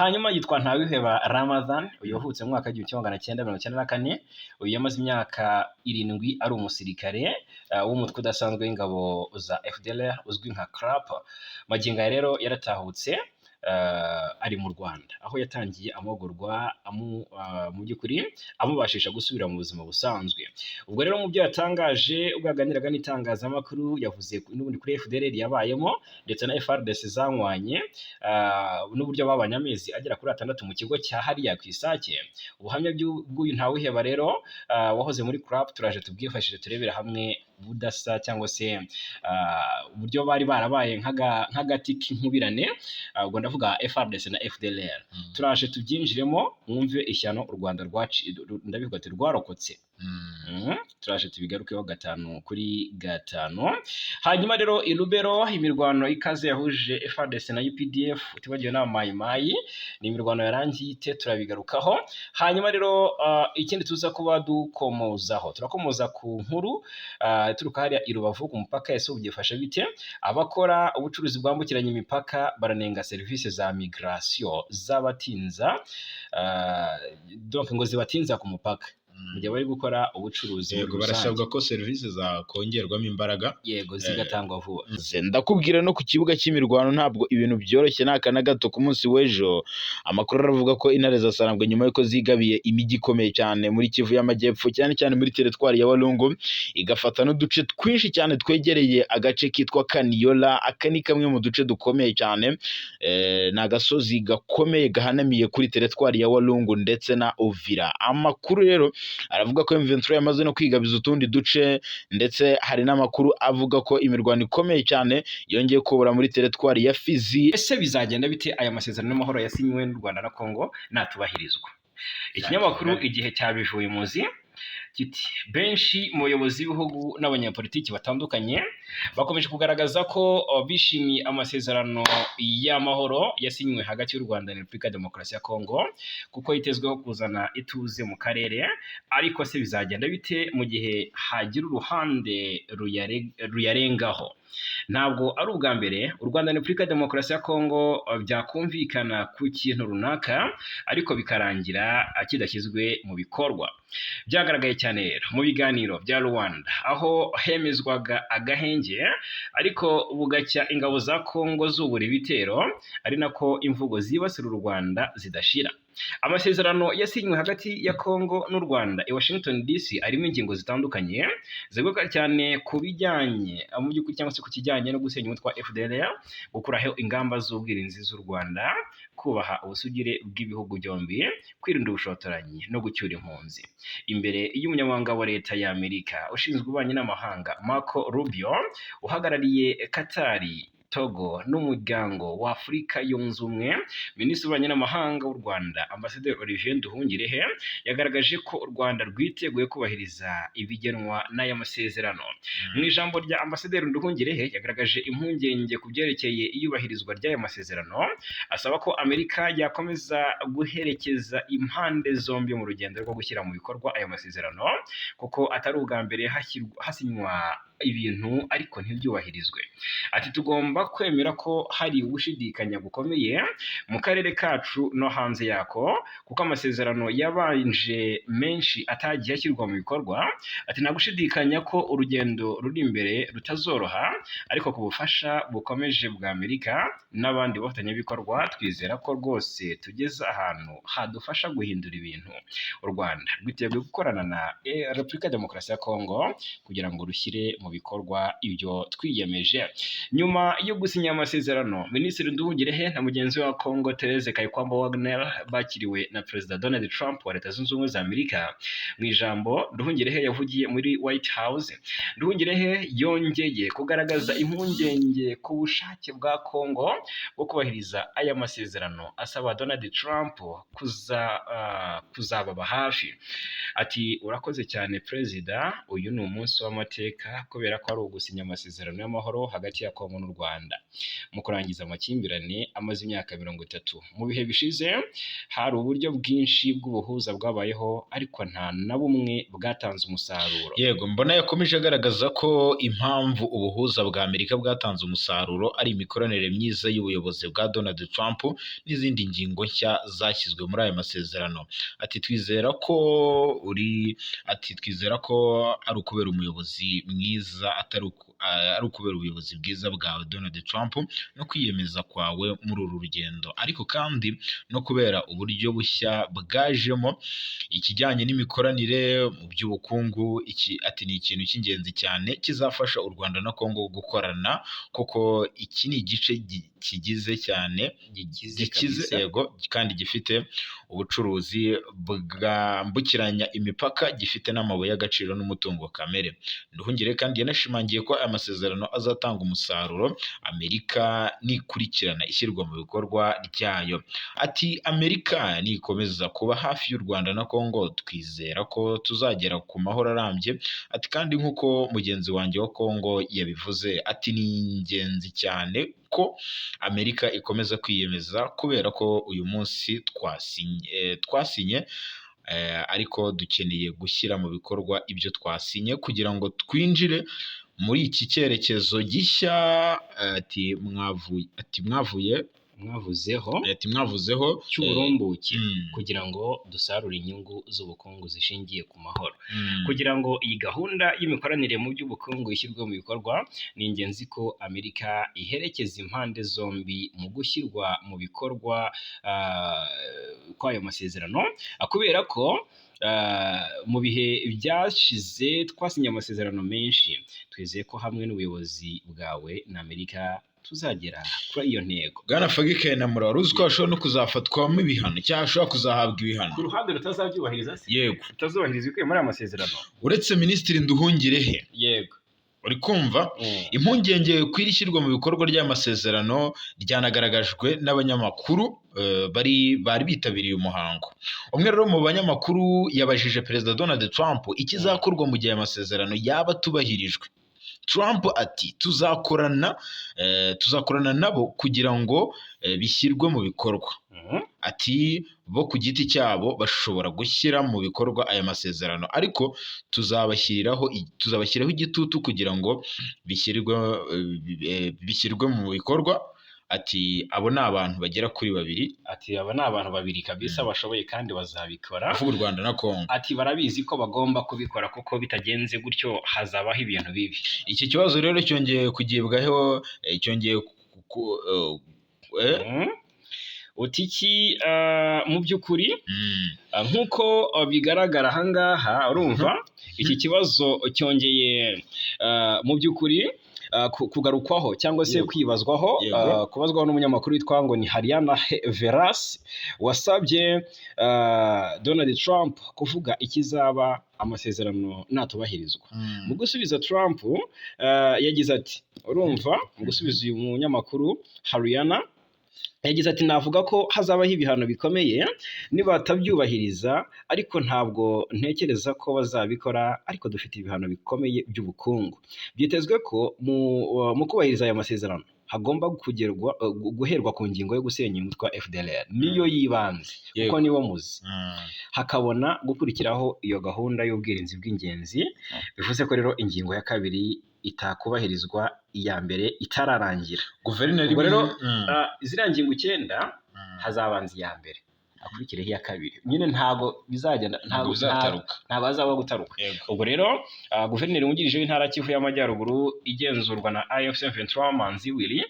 hanyuma yitwa Ntawiheba Ramadhan, uyu wavutse mu mwaka w'1994, uyu yamaze imyaka 7 ari umusirikare w'umutwe udasanzwe w'ingabo za FDLR uzwi nka CRAP. Magingo aya rero yaratahutse ari mu Rwanda, aho yatangiye amahugurwa mu by'ukuri amubashisha gusubira mu buzima busanzwe. Ubwo rero mu byo yatangaje ubwo yaganiraga n'itangazamakuru, yavuze n'ubundi kuri FDLR yabayemo ndetse na FARDC zanywanye, n'uburyo babanye amezi agera kuri 6 mu kigo cya hariya ku Isake. Ubuhamya bw'uyu Ntawiheba rero wahoze muri CRAP turaje tubwifashije turebera hamwe budasa cyangwa se uburyo bari barabaye nk'agati k'inkubirane, ubwo ndavuga FARDC na FDLR. Turaje tubyinjiremo mwumve ishyano u Rwanda ndabivuga ati rwarokotse. Turaje tubigarukeho 5 kuri 5. Hanyuma rero i Lubero imirwano ikaze yahuje FARDC na UPDF utibagiwe na Mai Mai, ni imirwano yarangiye ite turabigarukaho. Hanyuma rero ikindi tuza kuba dukomozaho, turakomoza ku nkuru turuka hariya i Rubavu ku mupaka ese ubyifashe bite. Abakora ubucuruzi bwambukiranya imipaka baranenga serivisi za migration z'abatinza, donc ngo zibatinza ku mupaka mu gihe bari gukora ubucuruzi. Yego, barasabwa ko serivisi zakongerwamo imbaraga, yego, zigatangwa vuba. Ndakubwira no ku kibuga cy'imirwano ntabwo ibintu byoroshye n'aka na gato. Ku munsi w'ejo amakuru aravuga ko intare zasarambwe nyuma yuko zigabiye imijyi ikomeye cyane muri Kivu y'Amajyepfo, cyane cyane muri teritwari ya Walungu, igafata n'uduce twinshi cyane twegereye agace kitwa Kaniola. Aka ni kamwe mu duce dukomeye cyane, ni agasozi gakomeye gahanamiye kuri teritwari ya Walungu ndetse na Uvira. Amakuru rero aravuga ko M23 yamaze no kwigabiza utundi duce, ndetse hari n'amakuru avuga ko imirwano ikomeye cyane yongeye kubura muri teritwari ya Fizi. Ese bizagenda bite aya masezerano y'amahoro yasinywe n'u Rwanda na Kongo natubahirizwa? Ikinyamakuru Igihe cyabivuye muzi kiti benshi mu bayobozi b'ibihugu n'abanyapolitiki batandukanye bakomeje kugaragaza ko bishimiye amasezerano y'amahoro yasinywe hagati y'u Rwanda na Repubulika ya Demokarasi ya Kongo, kuko yitezweho kuzana ituze mu karere. Ariko se bizagenda bite mu gihe hagira uruhande ruyarengaho? Ntabwo ari ubwa mbere u Rwanda na Repubulika ya Demokarasi ya Kongo byakumvikana ku kintu runaka ariko bikarangira kidashyizwe mu bikorwa. Byagaragaye cyane rero mu biganiro bya Rwanda, aho hemezwaga agahenge ariko bugacya ingabo za Kongo zubura ibitero, ari nako imvugo zibasira u Rwanda zidashira. Amasezerano yasinywe hagati ya Kongo n'u Rwanda i Washington DC arimo ingingo zitandukanye zivuga cyane ku bijyanye mu by'ukuri cyangwa se ku kijyanye no gusenya umutwe wa FDLR, gukuraho ingamba z'ubwirinzi z'u Rwanda, kubaha ubusugire bw'ibihugu byombi, kwirinda ubushotoranyi no gucyura impunzi. Imbere y'umunyamabanga wa leta ya Amerika ushinzwe ububanyi n'amahanga Marco Rubio, uhagarariye Katari, Togo n'umuryango wa Afurika yunze ubumwe, Minisitiri w'ububanyi n'amahanga w'u Rwanda Ambasaderi Olivier Nduhungirehe yagaragaje ko u Rwanda rwiteguye kubahiriza ibigenwa n'aya masezerano. Mu ijambo rya Ambasaderi Nduhungirehe yagaragaje impungenge ku byerekeye iyubahirizwa ry'aya masezerano, asaba ko Amerika yakomeza guherekeza impande zombi mu rugendo rwo gushyira mu bikorwa aya masezerano, kuko atari ubwa mbere hasinywa ibintu ariko ntibyubahirizwe. Ati tugomba kwemera ko hari ubushidikanya bukomeye mu karere kacu no hanze yako, kuko amasezerano yabanje menshi atagiye ashyirwa mu bikorwa. Ati nta gushidikanya ko urugendo ruri imbere rutazoroha, ariko ku bufasha bukomeje bwa Amerika n'abandi bafatanyabikorwa twizera ko rwose tugeze ahantu hadufasha guhindura ibintu. U Rwanda rwiteguye gukorana na Repubulika ya Demokarasi ya Kongo kugira ngo rushyire mu bikorwa ibyo twiyemeje. Nyuma yo gusinya amasezerano, Minisitiri Nduhungirehe na mugenzi wa Kongo Therese Kayikwamba Wagner bakiriwe na Perezida Donald Trump wa Leta Zunze Ubumwe za Amerika. Mu ijambo Nduhungirehe yavugiye muri White House, Nduhungirehe yongeye kugaragaza impungenge ku bushake bwa Kongo bwo kubahiriza aya masezerano, asaba Donald Trump kuzababa hafi. Ati urakoze cyane Perezida, uyu ni umunsi w'amateka ko kubera ko ari ugusinya amasezerano y'amahoro hagati ya Kongo n'u Rwanda mu kurangiza amakimbirane amaze imyaka 30. Mu bihe bishize hari uburyo bwinshi bw'ubuhuza bwabayeho ariko nta na bumwe bwatanze umusaruro. Yego, mbona yakomeje agaragaza ko impamvu ubuhuza bwa Amerika bwatanze umusaruro ari imikoranire myiza y'ubuyobozi bwa Donald Trump n'izindi ngingo nshya zashyizwe muri aya masezerano. Twizera ko ari ukubera umuyobozi mwiza ari ukubera ubuyobozi bwiza bwawe Donald Trump no kwiyemeza kwawe muri uru rugendo, ariko kandi no kubera uburyo bushya bwajemo ikijyanye n'imikoranire mu by'ubukungu. Ni ikintu cy'ingenzi cyane kizafasha u Rwanda na Kongo gukorana, kuko iki ni igice kigize cyane gikize yego kandi gifite ubucuruzi bwambukiranya imipaka, gifite n'amabuye y'agaciro n'umutungo kamere. Nduhungire kandi yanashimangiye ko aya masezerano azatanga umusaruro Amerika nikurikirana ishyirwa mu bikorwa ryayo. Amerika nikomeza kuba hafi y'u Rwanda na Kongo, twizera ko tuzagera ku mahoro arambye. Kandi nk'uko mugenzi wanjye wa Kongo yabivuze, ni ingenzi cyane ko Amerika ikomeza kwiyemeza, kubera ko uyu munsi twasinye ariko dukeneye gushyira mu bikorwa ibyo twasinye kugira ngo twinjire muri iki cyerekezo gishya. Mwavuzeho cy'uburumbuke kugira ngo dusarure inyungu z'ubukungu zishingiye ku mahoro. Kugira ngo iyi gahunda y'imikoranire mu by'ubukungu ishyirwe mu bikorwa, ni ingenzi ko Amerika iherekeza impande zombi mu gushyirwa mu bikorwa kw'ayo masezerano, kubera ko mu bihe byashize twasinye amasezerano menshi. Twizeye ko hamwe n'ubuyobozi bwawe na Amerika tuzagera kuri iyo ntego. Bwana Fagike na Mura, uzi ko hashobora no kuzafatwamo ibihano cyangwa hashobora kuzahabwa ibihano ku ruhande rutazabyubahiriza se? Yego, rutazubahiriza ibikubiye muri aya masezerano. Uretse Minisitiri Nduhungirehe, yego, uri kumva impungenge ku iri shyirwa mu bikorwa ry'amasezerano ryanagaragajwe n'abanyamakuru bari bitabiriye umuhango. Umwe rero mu banyamakuru yabajije Perezida Donald Trump ikizakorwa mu gihe amasezerano yaba atubahirijwe. Trump ati tuzakorana nabo kugira ngo bishyirwe mu bikorwa. Bo ku giti cyabo bashobora gushyira mu bikorwa aya masezerano, ariko tuzabashyiriraho igitutu kugira ngo bishyirwe mu bikorwa. Abo ni abantu bagera kuri 2. aba ni abantu 2 kabisa bashoboye kandi bazabikora. Avuga u Rwanda na Kongo. Barabizi ko bagomba kubikora, kuko bitagenze gutyo hazabaho ibintu bibi. Iki kibazo rero cyongeye kugibwaho, mu by'ukuri nk'uko bigaragara ahangaha, urumva iki kibazo cyongeye mu by'ukuri kugarukwaho cyangwa se kwibazwaho, kubazwaho n'umunyamakuru witwa ngo ni Hariana Veras, wasabye Donald Trump kuvuga ikizaba amasezerano natubahirizwa. Mu gusubiza Trump yagize ati, urumva, mu gusubiza uyu munyamakuru Hariana yagize ati, navuga ko hazabaho ibihano bikomeye nibatabyubahiriza, ariko ntabwo ntekereza ko bazabikora, ariko dufite ibihano bikomeye by'ubukungu. Byitezwe ko mu kubahiriza aya masezerano hagomba guherwa ku ngingo yo gusenya umutwe wa FDLR, niyo yibanze kuko niwo muzi, hakabona gukurikiraho iyo gahunda y'ubwirinzi bw'ingenzi. Bivuze ko rero ingingo ya 2 itakubahirizwa, iya mbere itararangira. Guverineri rero ziriya ngingo 9 hazabanza iya mbere, akurikireho iya 2. Nyine ntago bizagenda, ntago azaba gutaruka. Ubwo rero guverineri wungirije w'intara Kivu y'Amajyaruguru igenzurwa na AFC M23 Manzi Willy,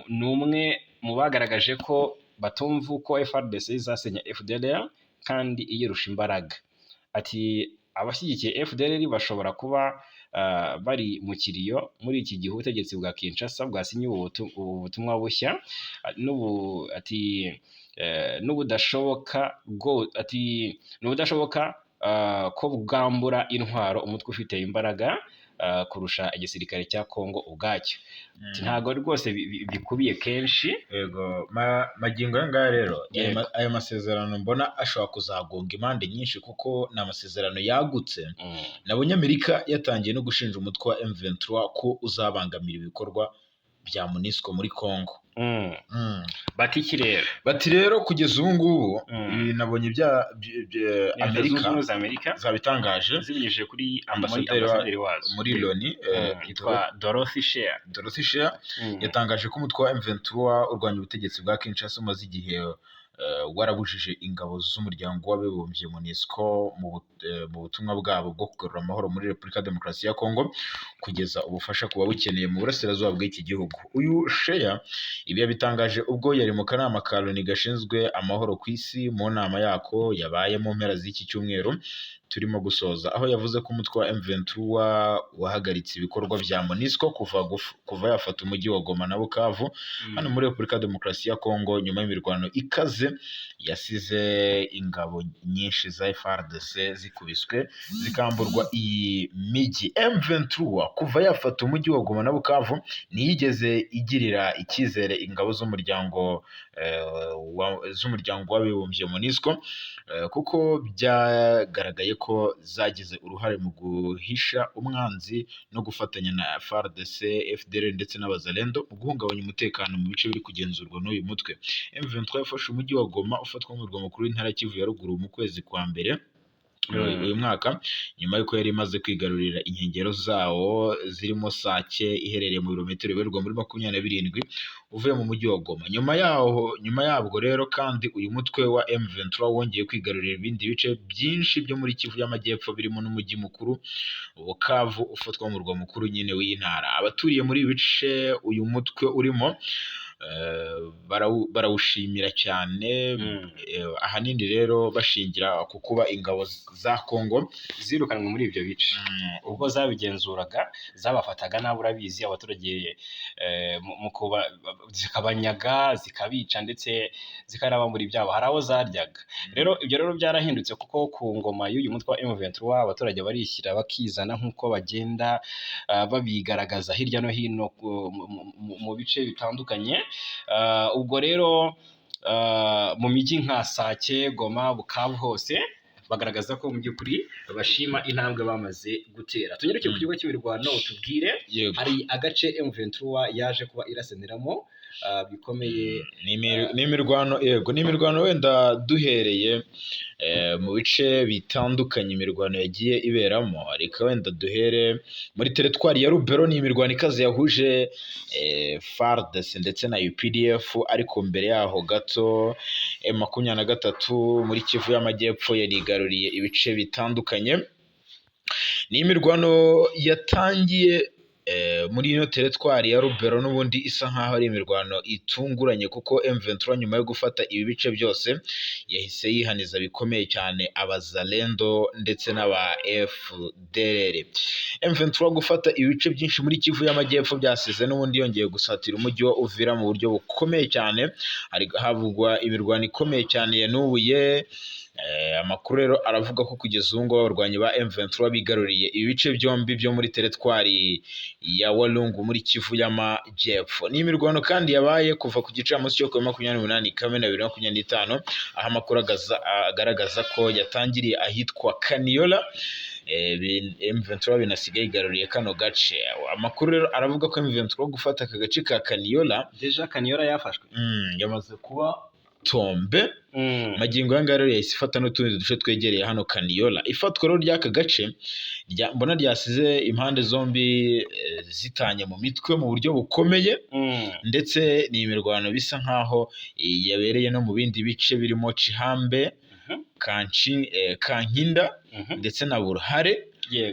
ni umwe mu bagaragaje ko batumva uko FARDC izasenya FDLR kandi iyirusha imbaraga. Abashyigikiye FDLR bashobora kuba bari mu kiriyo muri iki gihe ubutegetsi bwa Kinshasa bwasinye ubutumwa bushya, n'ubudashoboka ko bwambura intwaro umutwe ufite imbaraga kurusha igisirikare cya Kongo ubwacyo. Ntabwo rwose bikubiye kenshi. Yego, magingo aya ngaya rero Yego. ayo masezerano mbona ashobora kuzagonga impande nyinshi kuko ni amasezerano yagutse. Nabonye Amerika yatangiye no gushinja umutwe wa M23 ko uzabangamira ibikorwa bya MONUSCO muri Congo. Bati rero kugeza ubu ngubu nabonye Amerika zabitangaje zibinyujije kuri ambasaderi wazo muri Loni yitwa Dorothy Shea. Yatangaje ko umutwe wa M23 urwanya ubutegetsi bwa Kinshasa umaze igihe warabujije ingabo z'umuryango w'abibumbye MONUSCO mu butumwa bwabo bwo kugarura amahoro muri Repubulika ya Demokarasi ya Kongo kugeza ubufasha kuba bukeneye mu burasirazuba bw'iki gihugu. Uyu Shea ibi yabitangaje ubwo yari mu kanama ka Loni gashinzwe amahoro ku isi mu nama yako yabaye mu mpera z'iki cyumweru turimo gusoza, aho yavuze ko umutwe wa M23 wahagaritse ibikorwa bya MONUSCO kuva yafata umujyi wa Goma na Bukavu hano muri Repubulika ya Demokarasi ya Kongo nyuma y'imirwano ikaze yasize ingabo nyinshi za FARDC zikubiswe zikamburwa iyi migi. M23 kuva yafata umujyi wa Goma na Bukavu ntiyigeze igirira icyizere ingabo z'umuryango w'abibumbye MONUSCO kuko byagaragaye ko zagize uruhare mu guhisha umwanzi no gufatanya na FARDC, FDLR ndetse n'abazalendo mu guhungabanya umutekano mu bice biri kugenzurwa n'uyu mutwe. M23 yafashe umujyi wa Goma ufatwa nk'umurwa mukuru w'intara Kivu ya ruguru mu kwezi kwa mbere uyu mwaka, nyuma y'uko yari imaze kwigarurira inkengero zawo zirimo Sake iherereye mu birometero bibarirwa muri 27 uvuye mu mujyi wa Goma. Nyuma yabwo rero kandi uyu mutwe wa M23 wongeye kwigarurira ibindi bice byinshi byo muri Kivu y'Amajyepfo birimo n'umujyi mukuru Bukavu ufatwa nk'umurwa mukuru nyine w'iyi ntara. Abaturiye muri ibi bice uyu mutwe urimo barawushimira cyane, ahanini rero bashingira ku kuba ingabo za Kongo zirukanwe muri ibyo bice ubwo zabigenzuraga, zabafataga nabi. Urabizi abaturage zikabanyaga, zikabica ndetse zikanabambura ibyabo, hari abo zaryaga. Rero ibyo rero byarahindutse kuko ku ngoma y'uyu mutwe wa M23 abaturage barishyira bakizana nk'uko bagenda babigaragaza hirya no hino mu bice bitandukanye. Ubwo rero mu mijyi nka Sake, Goma, Bukavu hose bagaragaza ko mu by'ukuri bashima intambwe bamaze gutera. Tunyeruke ku kigo cy'imirwano utubwire, hari agace M23 yaje kuba iraseniramo bikomeye. N'imirwano yego, n'imirwano wenda duhereye mu bice bitandukanye imirwano yagiye iberamo, ariko wenda duhere muri teritwari ya Rubero. ni imirwano ikaze yahuje FARDC ndetse na UPDF, ariko mbere yaho gato M23 muri Kivu y'Amajyepfo yarigaruriye ibice bitandukanye. ni imirwano yatangiye muri ino teritwari ya Rubero n'ubundi isa nkaho ari imirwano itunguranye kuko M23 nyuma yo gufata ibi bice byose yahise yihaniza bikomeye cyane abazalendo ndetse n'aba FDLR. M23 gufata ibi bice byinshi muri Kivu y'Amajyepfo byasize n'ubundi yongeye gusatira umujyi wa Uvira mu buryo bukomeye cyane, havugwa imirwano ikomeye cyane yanubuye. Amakuru rero aravuga ko kugeza ubu ngubu abarwanyi ba M23 bigaruriye ibi bice byombi byo muri teritwari ya Walungu muri Kivu y'Amajyepfo. ni imirwano kandi yabaye kuva ku gicamunsi cyo ku 28 Kamena 2025, aho amakuru agaragaza ko yatangiriye ahitwa Kaniola. M23 binasigaye igaruriye kano gace. Amakuru rero aravuga ko M23 gufata aka gace ka Kaniola, deja Kaniola yafashwe, yamaze kuba tombe. Magingo yanga rero yahise ifata n'utundi duce twegereye hano Kaniola. Ifatwa rero ry'aka gace mbona ryasize impande zombi zitanye mu mitwe mu buryo bukomeye, ndetse ni imirwano bisa nkaho yabereye no mu bindi bice birimo Chihambe, Kankinda ndetse na Buruhare.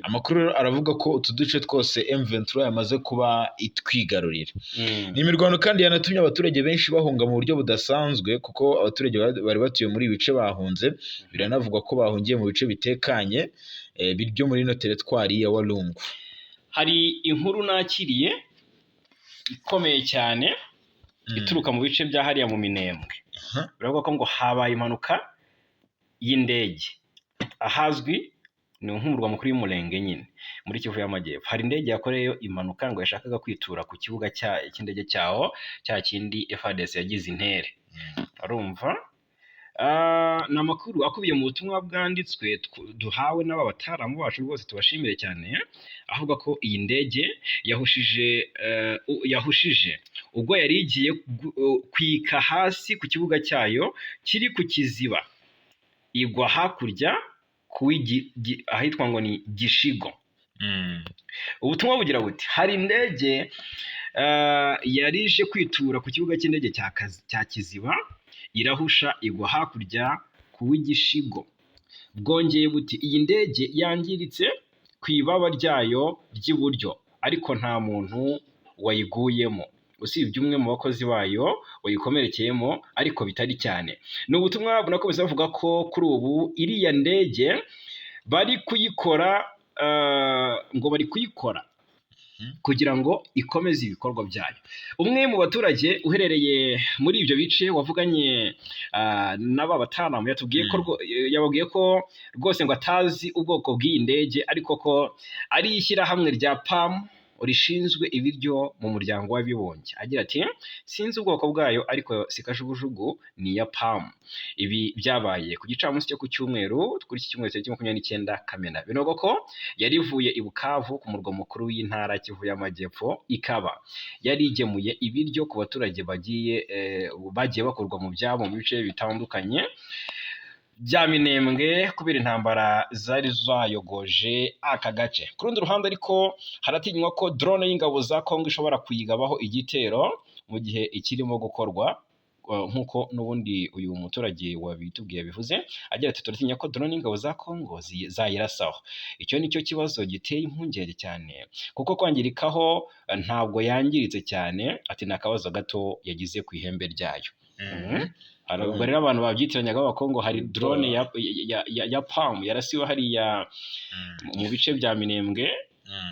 Amakuru rero aravuga ko utu duce twose M23 yamaze kuba itwigarurira. ni imirwano kandi yanatumye abaturage benshi bahunga mu buryo budasanzwe kuko abaturage bari batuye muri ibi bice bahunze. Biranavugwa ko bahungiye mu bice bitekanye byo muri ino teritwari ya Walungu. Hari inkuru nakiriye ikomeye cyane ituruka mu bice bya hariya mu Minembwe. Biravuga ko ngo habaye impanuka y'indege ahazwi ni nk'umurwa mukuru w'Umurenge nyine muri Kivu y'Amajyepfo. Hari indege yakoreyeyo impanuka ngo yashakaga kwitura ku kibuga cy'indege cyaho, cya kindi FARDC yagize intere. Urumva? Ni amakuru akubiye mu butumwa bwanditswe duhawe n'aba bataramu bacu, rwose tubashimire cyane, avuga ko iyi ndege yahushije ubwo yari igiye kwika hasi ku kibuga cyayo kiri ku Kiziba, igwa hakurya ahitwa ngo ni Gishigo. Ubutumwa bugira buti hari indege yari ije kwitura ku kibuga cy'indege cya Kiziba, irahusha igwa hakurya ku w'Igishigo. Bwongeye buti iyi ndege yangiritse ku ibaba ryayo ry'iburyo, ariko nta muntu wayiguyemo usibye umwe mu bakozi bayo wayikomerekeyemo, ariko bitari cyane. Ni ubutumwa bunakomeza bavuga ko kuri ubu iriya ndege bari kuyikora kugira ngo ikomeze ibikorwa byayo. Umwe mu baturage uherereye muri ibyo bice wavuganye n'aba bataramu yababwiye ko rwose ngo atazi ubwoko bw'iyi ndege, ariko ko ari ishyirahamwe rya PAM rishinzwe ibiryo mu muryango w'abibumbye. Agira ati sinzi ubwoko bwayo, ariko si kajugujugu, ni iya PAM. Ibi byabaye ku gicamunsi cyo ku cyumweru, kuri iki cyumweru cya 29 Kamena. Binogo ko yari ivuye i Bukavu ku murwa mukuru w'intara Kivu y'Amajyepfo, ikaba yari igemuye ibiryo ku baturage bagiye bakurwa mu byabo mu bice bitandukanye bya Minembwe kubera intambara zari zayogoje aka gace. Ku rundi ruhande ariko haratinywa ko drone y'ingabo za Kongo ishobora kuyigabaho igitero mu gihe ikirimo gukorwa, nk'uko n'ubundi uyu muturage wabitubwiye bivuze. Agira ati turatinya ko drone y'ingabo za Kongo zayirasaho. Icyo nicyo kibazo giteye impungenge cyane, kuko kwangirikaho ntabwo yangiritse cyane, ati ni akabazo gato yagize ku ihembe ryayo. Ubwo rero abantu babyitiranya b'Abakongo, hari drone ya PAM yarasiwe hariya mu bice bya Minembwe,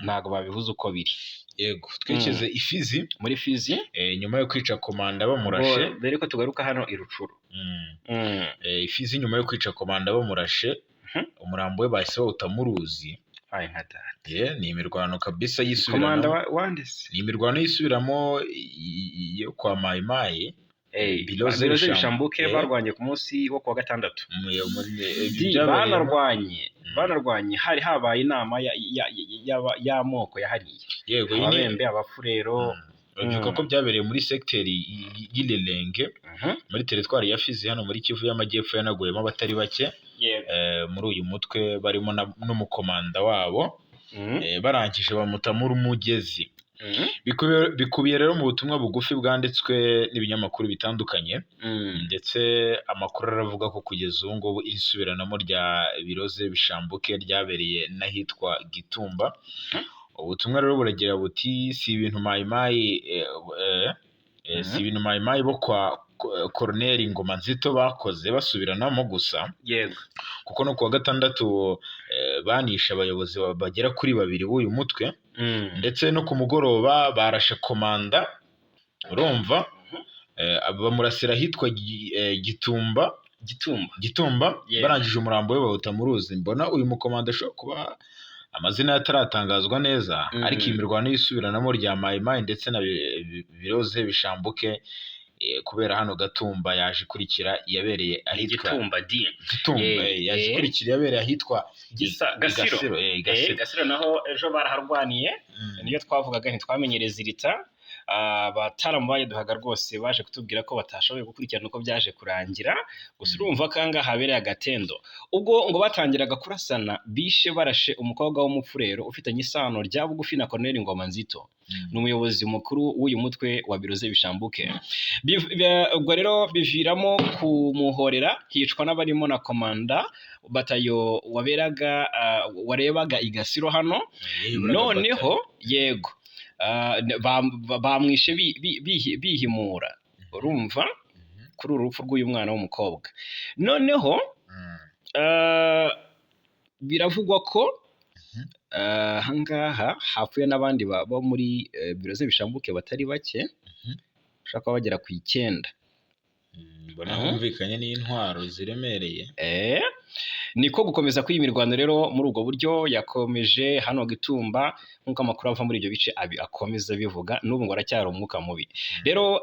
ntabwo babivuze uko biri. Yego, twekeze Ifizi, muri Fizi, nyuma yo kwica komanda bamurashe. Mbere ko tugaruka hano i Rucuru, Ifizi nyuma yo kwica komanda bamurashe, umurambo we bahise bawuta mu ruzi. Ni imirwano kabisa yisubiramo. Komanda wandese, ni imirwano yisubiramo yo kwa Mai Mai. Biroze Bishambuke barwanye ku munsi wo kuwa gatandatu. Banarwanye hari habaye inama y'amoko yahariye. Yego, Ababembe, Abafurero. Bivuga ko byabereye muri sekiteri y'Ilelenge, muri teritwari ya Fizi hano muri Kivu y'Amajyepfo, yanaguyemo abatari bake muri uyu mutwe, barimo n'umukomanda wabo. Barangije bamuta muri umugezi. Bikubiye rero mu butumwa bugufi bwanditswe n'ibinyamakuru bitandukanye, ndetse amakuru aravuga ko kugeza ubu ngubu isubiranamo rya Biroze Bishambuke ryabereye n'ahitwa Gitumba. Ubutumwa rero buragira buti si ibintu Mai Mai bo kwa Colonel Ngoma Nzito bakoze basubiranamo gusa, kuko no kuwa gatandatu banisha abayobozi bagera kuri 2 b'uyu mutwe, ndetse no ku mugoroba barashe komanda, urumva, bamurasira hitwa Gitumba, barangije umurambo we bawuta mu ruzi. Mbona uyu mukomanda ashobora kuba amazina yataratangazwa neza, ariko imirwano y'isubiranamo rya Mai Mai ndetse na Biroze Bishambuke kubera hano Gatumba yaje ikurikira yabereye ahitwa yaje ikurikira yabereye ahitwa Gasiro. Naho ejo baraharwaniye, niyo twavugaga ntitwamenyereza irita. Bataramubaye duhaga rwose baje kutubwira ko batashoboye gukurikirana uko byaje kurangira, gusa urumva kanga habereye agatendo. Ubwo ngo batangiraga kurasana, bishe barashe umukobwa w'umufurero ufitanye isano rya bugufi na Colonel Ngoma Nzito, ni umuyobozi mukuru w'uyu mutwe wa Biroze Bishambuke. Ubwo rero biviramo kumuhorera, hicwa n'abarimo na komanda batayo warebaga Igasiro hano. Noneho yego, bamwishe bihimura, urumva, kuri uru rupfu rw'uyu mwana w'umukobwa. Noneho biravugwa ko ahangaha hapfuye n'abandi bo muri Biroze Bishambuke batari bake, ushaka kuba bagera ku 9. Mbona humvikanye n'intwaro ziremereye. niko gukomeza kw'iyi mirwano rero muri ubwo buryo yakomeje hano Gitumba nk'uko amakuru ava muri ibyo bice akomeza bivuga n'ubu ngo aracyari umwuka mubi rero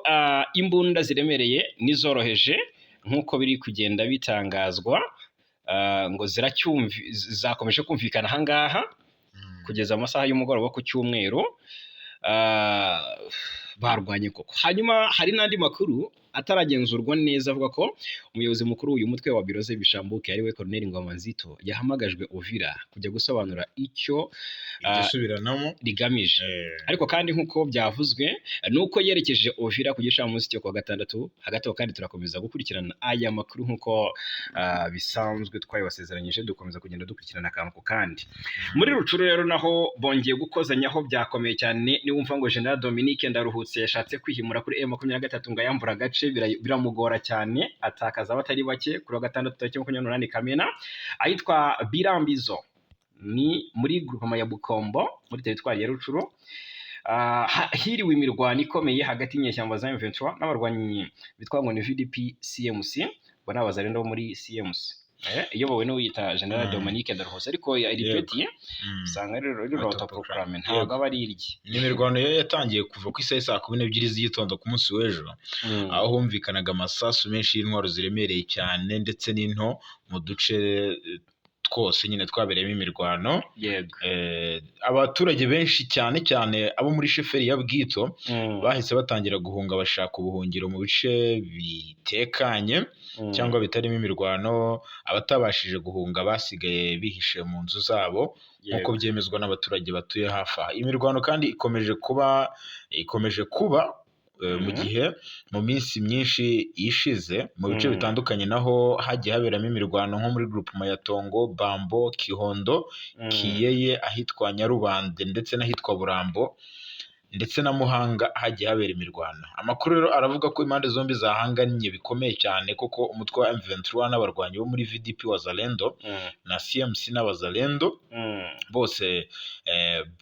imbunda ziremereye n'izoroheje nk'uko biri kugenda bitangazwa ngo zakomeje kumvikana ahangaha kugeza amasaha y'umugoroba ku cyumweru barwanye koko. Hanyuma hari n'andi makuru ataragenzurwa neza avuga ko umuyobozi mukuru w'uyu mutwe wa Biroze Bishambuke ari we Colonel Ngwamanzito yahamagajwe Uvira kujya gusobanura icyo igisubiranamo rigamije ariko kandi nk'uko byavuzwe nuko yerekeje Uvira ku gicamunsi cyo kuwa gatandatu hagati kandi turakomeza gukurikirana aya makuru nk'uko bisanzwe twayibasezeranyije dukomeza kugenda dukurikirana akantu kandi muri Rucuru rero naho bongeye gukozanyaho byakomeye cyane niwumva ngo General Dominique Ndaruhutse yashatse kwihimura kuri M23 ngo yambura agace biramugora cyane atakaza abatari bake kuri wa gatandatu tariki 28 Kamena ahitwa Birambizo ni muri groupement ya Bukombo muri territoire ya Rucuru hiriwe imirwano ikomeye hagati y'inyeshyamba za M23 n'abarwanyi bitwa ngo ni VDP CMC bona abazarendo muri CMC iyobowe n'uwita General Dominique Ndaruhutse ariko yaripetiye usanga rero autoproclame ntabwo aba ari irye n'imirwano yo yatangiye kuva ku isaha saa 12 z'igitondo ku munsi w'ejo aho humvikanaga amasasu menshi y'intwaro ziremereye cyane ndetse n'into mu duce twose nyine twabereyemo imirwano abaturage benshi cyane cyane abo muri sheferi ya Bwito bahise batangira guhunga bashaka ubuhungiro mu bice bitekanye cyangwa bitarimo imirwano abatabashije guhunga basigaye bihishe mu nzu zabo nk'uko byemezwa n'abaturage batuye hafi aha imirwano kandi ikomeje kuba mu gihe mu minsi myinshi ishize mu bice bitandukanye naho hagiye haberamo imirwano nko muri groupement ya Tongo, Bambo, Kihondo, Kiyeye ahitwa Nyarubande ndetse n'ahitwa Burambo ndetse na Muhanga hagiye habera imirwano. Amakuru rero aravuga ko impande zombi zahanganye bikomeye cyane kuko umutwe wa M23 n'abarwanyi bo muri VDP Wazalendo na CMC n'Abazalendo bose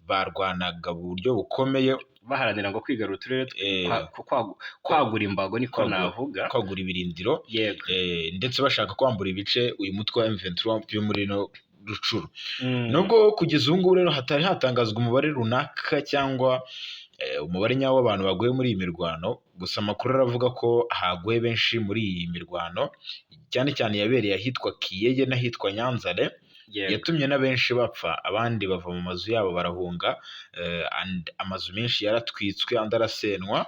barwanaga mu buryo bukomeye baharanira ngo kwigarura uturere kwagura imbago niko navuga kwagura ibirindiro ndetse bashaka kwambura ibice uyu mutwe wa M23 byo muri no Rucuru nubwo kugeza ubu ngubu rero hatari hatangazwa umubare runaka cyangwa umubare nyawo w'abantu baguye muri iyi mirwano gusa amakuru aravuga ko haguye benshi muri iyi mirwano cyane cyane yabereye ahitwa Kiyeye n'ahitwa Nyanzare yatumye na benshi bapfa abandi bava mu mazu yabo barahunga amazu menshi yaratwitswe andi arasenwa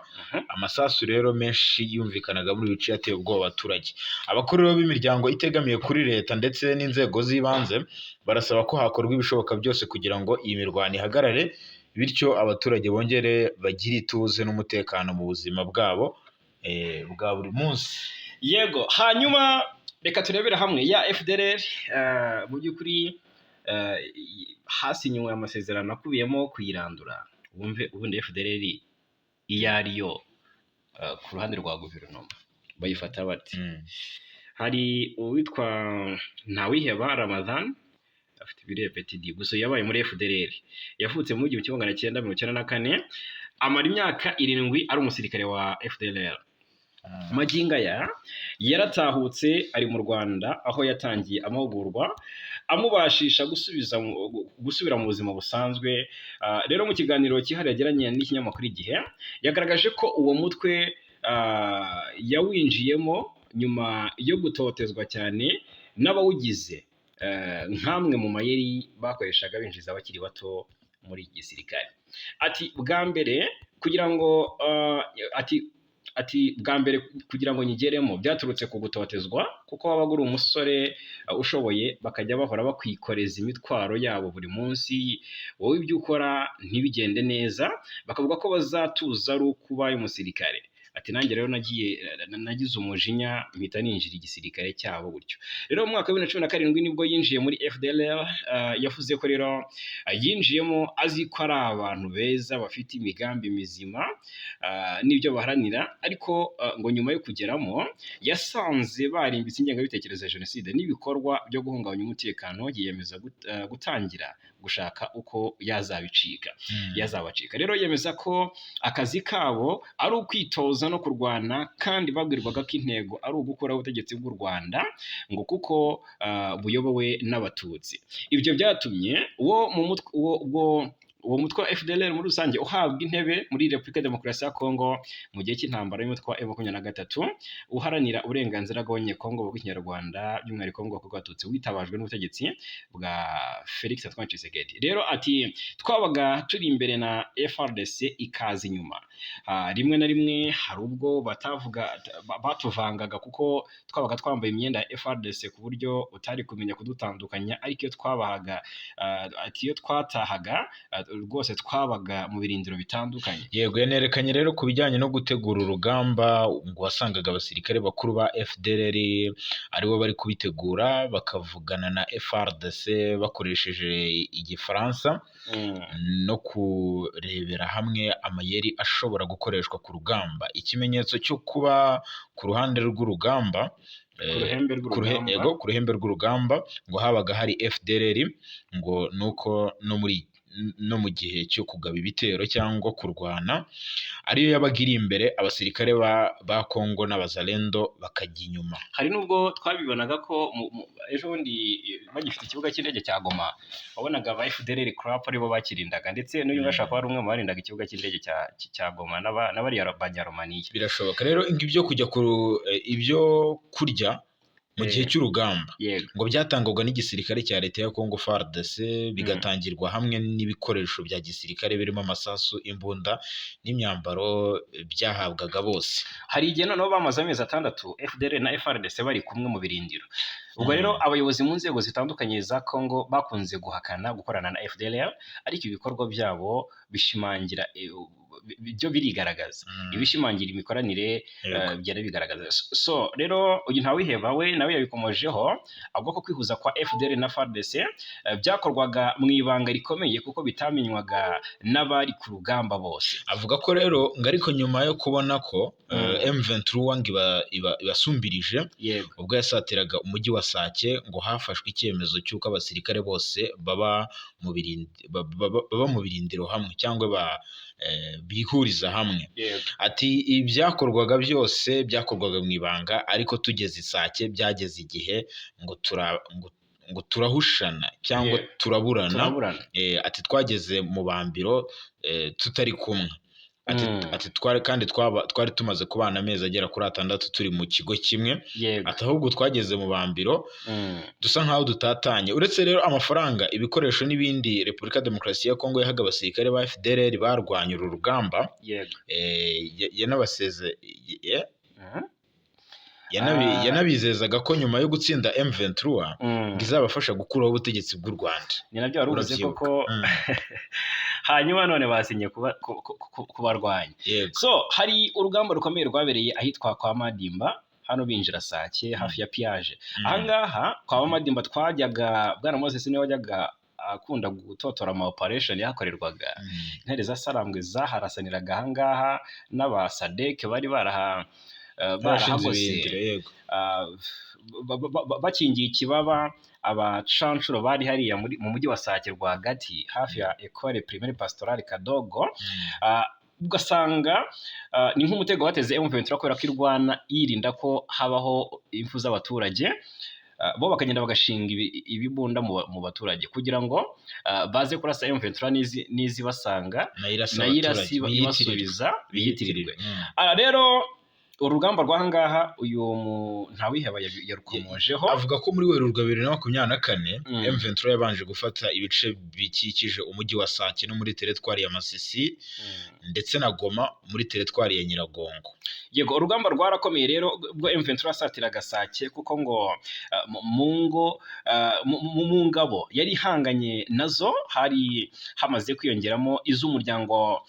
amasasu rero menshi yumvikanaga muri bice yateye ubwoba abaturage abakuru b'imiryango itegamiye kuri leta ndetse n'inzego z'ibanze barasaba ko hakorwa ibishoboka byose kugira ngo iyi mirwano ihagarare bityo abaturage bongere bagire ituze n'umutekano mu buzima bwabo bwa buri munsi yego hanyuma reka turebera hamwe ya FDLR mu by'ukuri hasinywe amasezerano akubiyemo kuyirandura ubundi FDLR iyo ariyo ku ruhande rwa guverinoma bayifata bati hari uwitwa Ntawiheba Ramadan afite ibirepetidi gusa yabaye muri FDLR yavutse mu 1994 amara imyaka 7 ari umusirikare wa FDLR maginga yaratahutse ari mu Rwanda aho yatangiye amahugurwa amubashisha gusubira mu buzima busanzwe rero mu kiganiro cyihariye yagiranye n'ikinyamakuru Igihe yagaragaje ko uwo mutwe yawinjiyemo nyuma yo gutotezwa cyane n'abawugize nk'amwe mu mayeri bakoreshaga binjiza abakiri bato muri gisirikare ati bwa mbere kugira ngo bwa mbere kugira ngo nyigeremo byaturutse ku gutotezwa kuko wabaga uri umusore ushoboye bakajya bahora bakwikoreza imitwaro yabo buri munsi wowe ibyo ukora ntibigende neza bakavuga ko bazatuza ari ukuba umusirikare ati nanjye rero nagize umujinya mpita ninjira igisirikare cyabo gutyo rero mu mwaka wa 2017 nibwo yinjiye muri FDLR yavuze ko rero yinjiyemo azi ko ari abantu beza bafite imigambi mizima n'ibyo baharanira ariko ngo nyuma yo kugeramo yasanze barimbitse ingengabitekerezo ya jenoside n'ibikorwa byo guhungabanya umutekano yiyemeza gutangira gushaka uko yazabacika rero yemeza ko akazi kabo ari ukwitoza baza no kurwana kandi babwirwaga ko intego ari ugukuraho ubutegetsi bw'u Rwanda ngo kuko buyobowe n'abatutsi. Ibyo byatumye uwo mutwe wa FDLR muri rusange uhabwa intebe muri Repubulika ya Demokarasi ya Kongo mu gihe cy'intambara y'umutwe wa M23 uharanira uburenganzira bw'abanyekongo bw'ikinyarwanda by'umwihariko mu bwoko bw'abatutsi witabajwe n'ubutegetsi bwa Felix Antoine Tshisekedi. Rero ati twabaga turi imbere na FARDC ikaza inyuma. Rimwe na rimwe hari ubwo batuvangaga kuko twabaga twambaye imyenda ya FARDC ku buryo utari kumenya kudutandukanya, ariko iyo twabahaga iyo twatahaga rwose twabaga mu birindiro bitandukanye. Yego, yanerekanye rero ku bijyanye no gutegura urugamba ngo wasangaga abasirikare bakuru ba FDLR aribo bari kubitegura bakavugana na FARDC bakoresheje igifaransa no kurebera hamwe amayeri ashobora gukoreshwa ku rugamba. Ikimenyetso cyo kuba ku ruhande rw'urugamba ku ruhembe rw'urugamba ngo habaga hari FDLR ngo nuko no mu gihe cyo kugaba ibitero cyangwa kurwana ariyo yabaga iri imbere, abasirikare ba Kongo n'abazalendo bakajya inyuma. Hari nubwo twabibonaga ko ejo bundi bagifite ikibuga cy'indege cya Goma wabonaga aba FDLR crap aribo bakirindaga, ndetse n'uyu bashaka ko ari umwe mu barindaga ikibuga cy'indege cya Goma n'abariya Banyaromaniya. Birashoboka rero ibyo kujya ibyo kurya mu gihe cy'urugamba ngo byatangwaga n'igisirikare cya leta ya Kongo FARDC, bigatangirwa hamwe n'ibikoresho bya gisirikare birimo amasasu, imbunda n'imyambaro byahabwaga bose. Hari igihe noneho bamaze amezi 6 FDLR na FARDC bari kumwe mu birindiro. Ubwo rero abayobozi mu nzego zitandukanye za Kongo bakunze guhakana gukorana na FDLR, ariko ibikorwa byabo bishimangira byo birigaragaza. Ibishimangira imikoranire byari bigaragaza. So rero uyu ntawiheba we nawe yabikomojeho avuga ko kwihuza kwa FDLR na FARDC byakorwaga mu ibanga rikomeye kuko bitamenywaga n'abari ku rugamba bose. Avuga ko rero ngo ariko nyuma yo kubona ko M23 ibasumbirije ubwo yasatiraga umujyi wa Sake ngo hafashwe icyemezo cy'uko abasirikare bose baba mu birindiro hamwe cyangwa bihuriza hamwe. Ati ibyakorwaga byose byakorwaga mu ibanga, ariko tugeze Sake byageze igihe ngo turahushana cyangwa turaburana. Ati twageze mu bambiro tutari kumwe. Ati twari tumaze kubana amezi agera kuri 6 turi mu kigo kimwe. Ati ahubwo twageze mu bambiro dusa nkaho dutatanye. Uretse rero amafaranga, ibikoresho n'ibindi, Repubulika ya Demokarasi ya Kongo yahaga abasirikare ba FDLR barwanya uru rugamba yanabizezaga ko nyuma yo gutsinda M23 ngo izabafasha gukuraho ubutegetsi bw'u Rwanda. Ni nabyo waruvuze koko. Hanyuma none basinye kubarwanya. So hari urugamba rukomeye rwabereye ahitwa kwa Madimba, hano binjira Sake hafi ya Piage. Ahangaha kwa Madimba twajyaga, Bwana Moses niwe wajyaga akunda gutotora ama operation yakorerwaga. Intare za Sarambwe zaharasaniraga ahangaha n'abasadeke bari barahagose bakingiye ikibaba. Abacanshuro bari hariya mu mujyi wa Sake rwagati hafi ya Ecole Primaire Pastorale Kadogo. Ugasanga ni nk'umutego bateze M23 kubera ko irwana yirinda ko habaho impfu z'abaturage, bo bakagenda bagashinga ibibunda mu baturage kugira ngo baze kurasa M23 nizi basanga nayirasi ibasubiza biyitirirwe. Rero urugamba rw'ahangaha uyu ntawiheba yarukomojeho, avuga ko muri Werurwe 2024 M23 yabanje gufata ibice bikikije umujyi wa Sake no muri teritwari ya Masisi ndetse na Goma muri teritwari ya Nyiragongo. Yego, urugamba rwarakomeye rero ubwo M23 asatiraga Sake kuko ngo mu ngabo yari ihanganye nazo hari hamaze kwiyongeramo iz'umuryango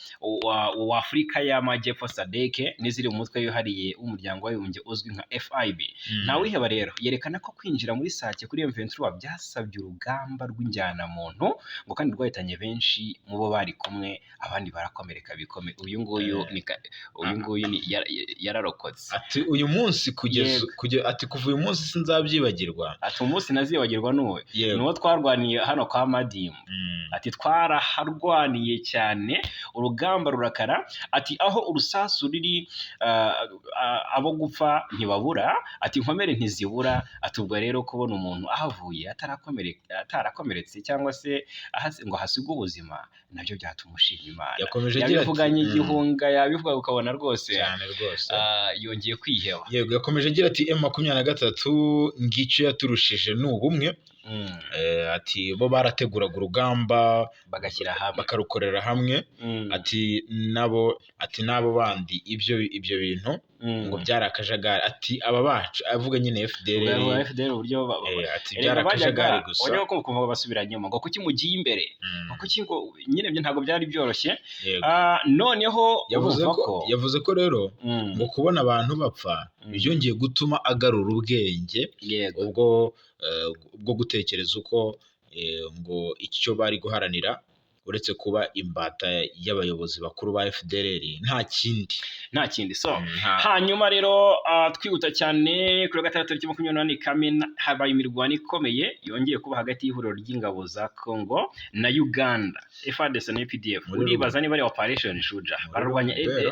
wa Afurika y'Amajyepfo SADC n'iziri mu mutwe yo hariya wihariye w'umuryango w'abibumbye uzwi nka FIB ntawiheba rero yerekana ko kwinjira muri Sake kuri M23 byasabye urugamba rw'injyanamuntu ngo kandi rwahitanye benshi mu bo bari kumwe abandi barakomereka bikomeye uyu nguyu yararokotse ati uyu munsi ati kuva uyu munsi sinzabyibagirwa ati umunsi nazibagirwa nuwo twarwaniye hano kwa Madimu ati twaraharwaniye cyane urugamba rurakara ati aho urusasu riri abo gupfa ntibabura ati inkomere ntizibura ati ubwo rero kubona umuntu ahavuye atarakomeretse cyangwa se ngo hasigwe ubuzima nabyo byatumushima Imana yakomeje agira ati yabivuganye igihunga yabivuga ukabona rwose cyane rwose yongeye kwiheba yego yakomeje agira ati M23 ngicyo yaturushije n'ubumwe ati bo barateguraga urugamba bagashyira hamwe bakarukorera hamwe ati nabo bandi ibyo bintu ngo byari akajagari ati aba bacu avuga nyine FDL uburyo ati byari akajagari gusa wajya kumva basubiranyemo ngo kuki mugiye imbere kuki ngo nyine byo ntabwo byari byoroshye noneho yavuze ko rero ngo kubona abantu bapfa byongeye gutuma agarura ubwenge ubwo gutekereza uko ngo icyo bari guharanira uretse kuba imbata y'abayobozi bakuru ba FDLR nta kindi so hanyuma rero twihuta cyane kuri 6/28 Kamena habaye imirwano ikomeye yongeye kuba hagati y'ihuriro ry'ingabo za Congo na Uganda FARDC na UPDF uribaza niba ari operation Shuja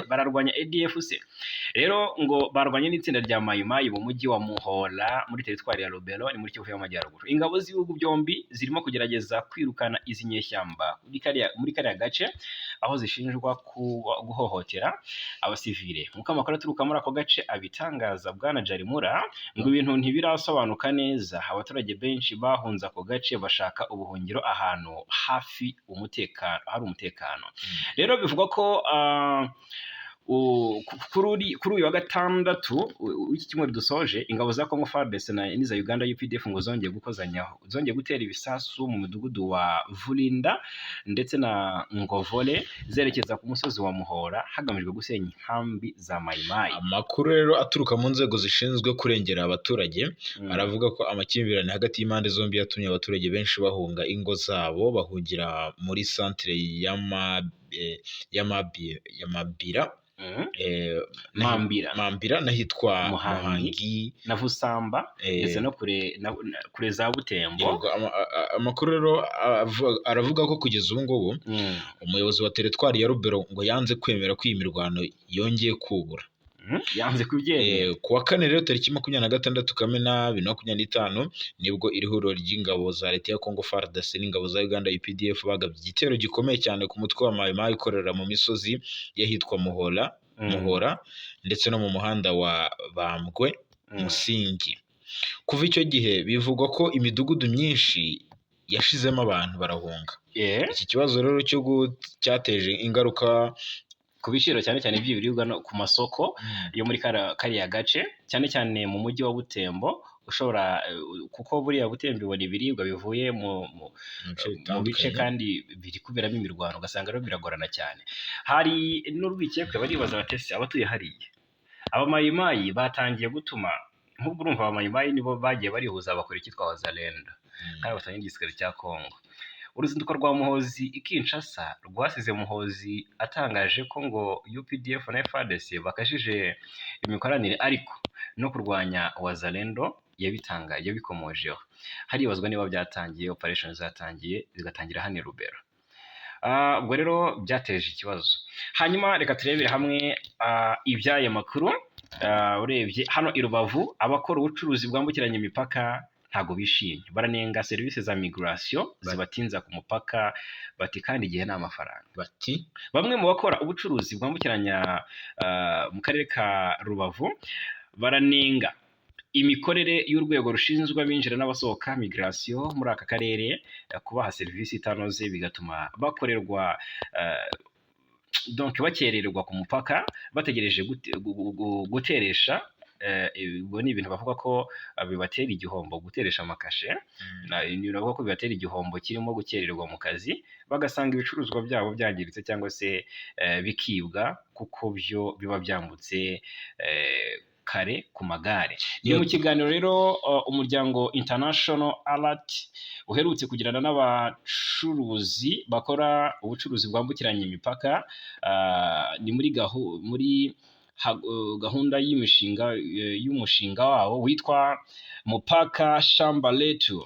bararwanya ADF se rero ngo barwanye n'itsinda rya Mayimayi mu mujyi wa Muhola muri teritwari ya Lubero ni muri Kivu y'Amajyaruguru ingabo z'ibihugu byombi zirimo kugerageza kwirukana izi nyeshyamba muri kariya gace aho zishinjwa guhohotera abasivile nk'uko amakuru aturuka muri ako gace abitangaza bwana Jarimura ngo ibintu ntibirasobanuka neza abaturage benshi bahunze ako gace bashaka ubuhungiro ahantu hafi hari umutekano rero bivugwa ko kuri uyu wa gatandatu w'iki cyumweru dusoje ingabo za Congo FARDC n'iza Uganda UPDF ngo zongeye gutera ibisasu mu mudugudu wa Vulinda ndetse na Ngovole zerekeza ku musozi wa Muhora hagamijwe gusenya inkambi za Mayimayi. Amakuru rero aturuka mu nzego zishinzwe kurengera abaturage aravuga ko amakimbirane hagati y'impande zombi yatumye abaturage benshi bahunga ingo zabo bahungira muri centre Mambira n'ahitwa Muhangi na Vusamba ndetse no kure za Butembo. Amakuru rero aravuga ko kugeza ubu ngubu umuyobozi wa teritwari ya Rubero ngo yanze kwemera ko iyi mirwano yongeye kubura yanze kubyemera. Ku wa kane rero tariki 26 Kamena 2025 nibwo iri huriro ry'ingabo za leta ya Congo FARDC n'ingabo za Uganda UPDF bagabye igitero gikomeye cyane ku mutwe wa Mayimayi ikorera mu misozi yahitwa Muhora ndetse no mu muhanda wa Bambwe Musingi. Kuva icyo gihe bivugwa ko imidugudu myinshi yashizemo abantu barahunga. Iki kibazo rero cyateje ingaruka ku biciro cyane by'ibiribwa no ku masoko yo muri kariya gace cyane cyane mu mujyi wa Butembo ushobora kuko buriya Butembo ibona ibiribwa bivuye mu bice kandi biri kuberamo imirwano ugasanga rero biragorana cyane. Hari n'urwikekwe baribaza batese abatuye hariya abamayimayi batangiye gutuma nk'ubwo urumva abamayimayi nibo bagiye barihuza bakora icyitwa Wazalendo kandi batanye n'igisirikare cya Congo. Uruzinduko rwa Muhozi Kinshasa rwasize Muhozi atangaje ko ngo UPDF na FARDC bakajije imikoranire ariko no kurwanya Wazalendo yabikomojeho. Haribazwa niba byatangiye operation zatangiye zigatangira hano Rubero. Ubwo rero byateje ikibazo. Hanyuma reka turebere hamwe iby'aya makuru. Urebye hano i Rubavu abakora ubucuruzi bwambukiranya imipaka ntago bishimye baranenga serivisi za migration zibatinza ku mupaka bati kandi igihe nta mafaranga bati bamwe mu bakora ubucuruzi bwambukiranya mu karere ka Rubavu baranenga imikorere y'urwego rushinzwe abinjira n'abasohoka migration muri aka karere kubaha serivisi itanoze bigatuma bakorerwa donc bakererwa ku mupaka bategereje guteresha ubwo ni ibintu bavuga ko bibatera igihombo guteresha amakashe, ni bavuga ko bibatera igihombo kirimo gukererwa mu kazi, bagasanga ibicuruzwa byabo byangiritse cyangwa se bikibwa kuko byo biba byambutse kare ku magare. Ni mu kiganiro rero umuryango International Alert uherutse kugirana n'abacuruzi bakora ubucuruzi bwambukiranya imipaka, ni muri gahunda y'umushinga wabo witwa Mupaka Shamba Letu,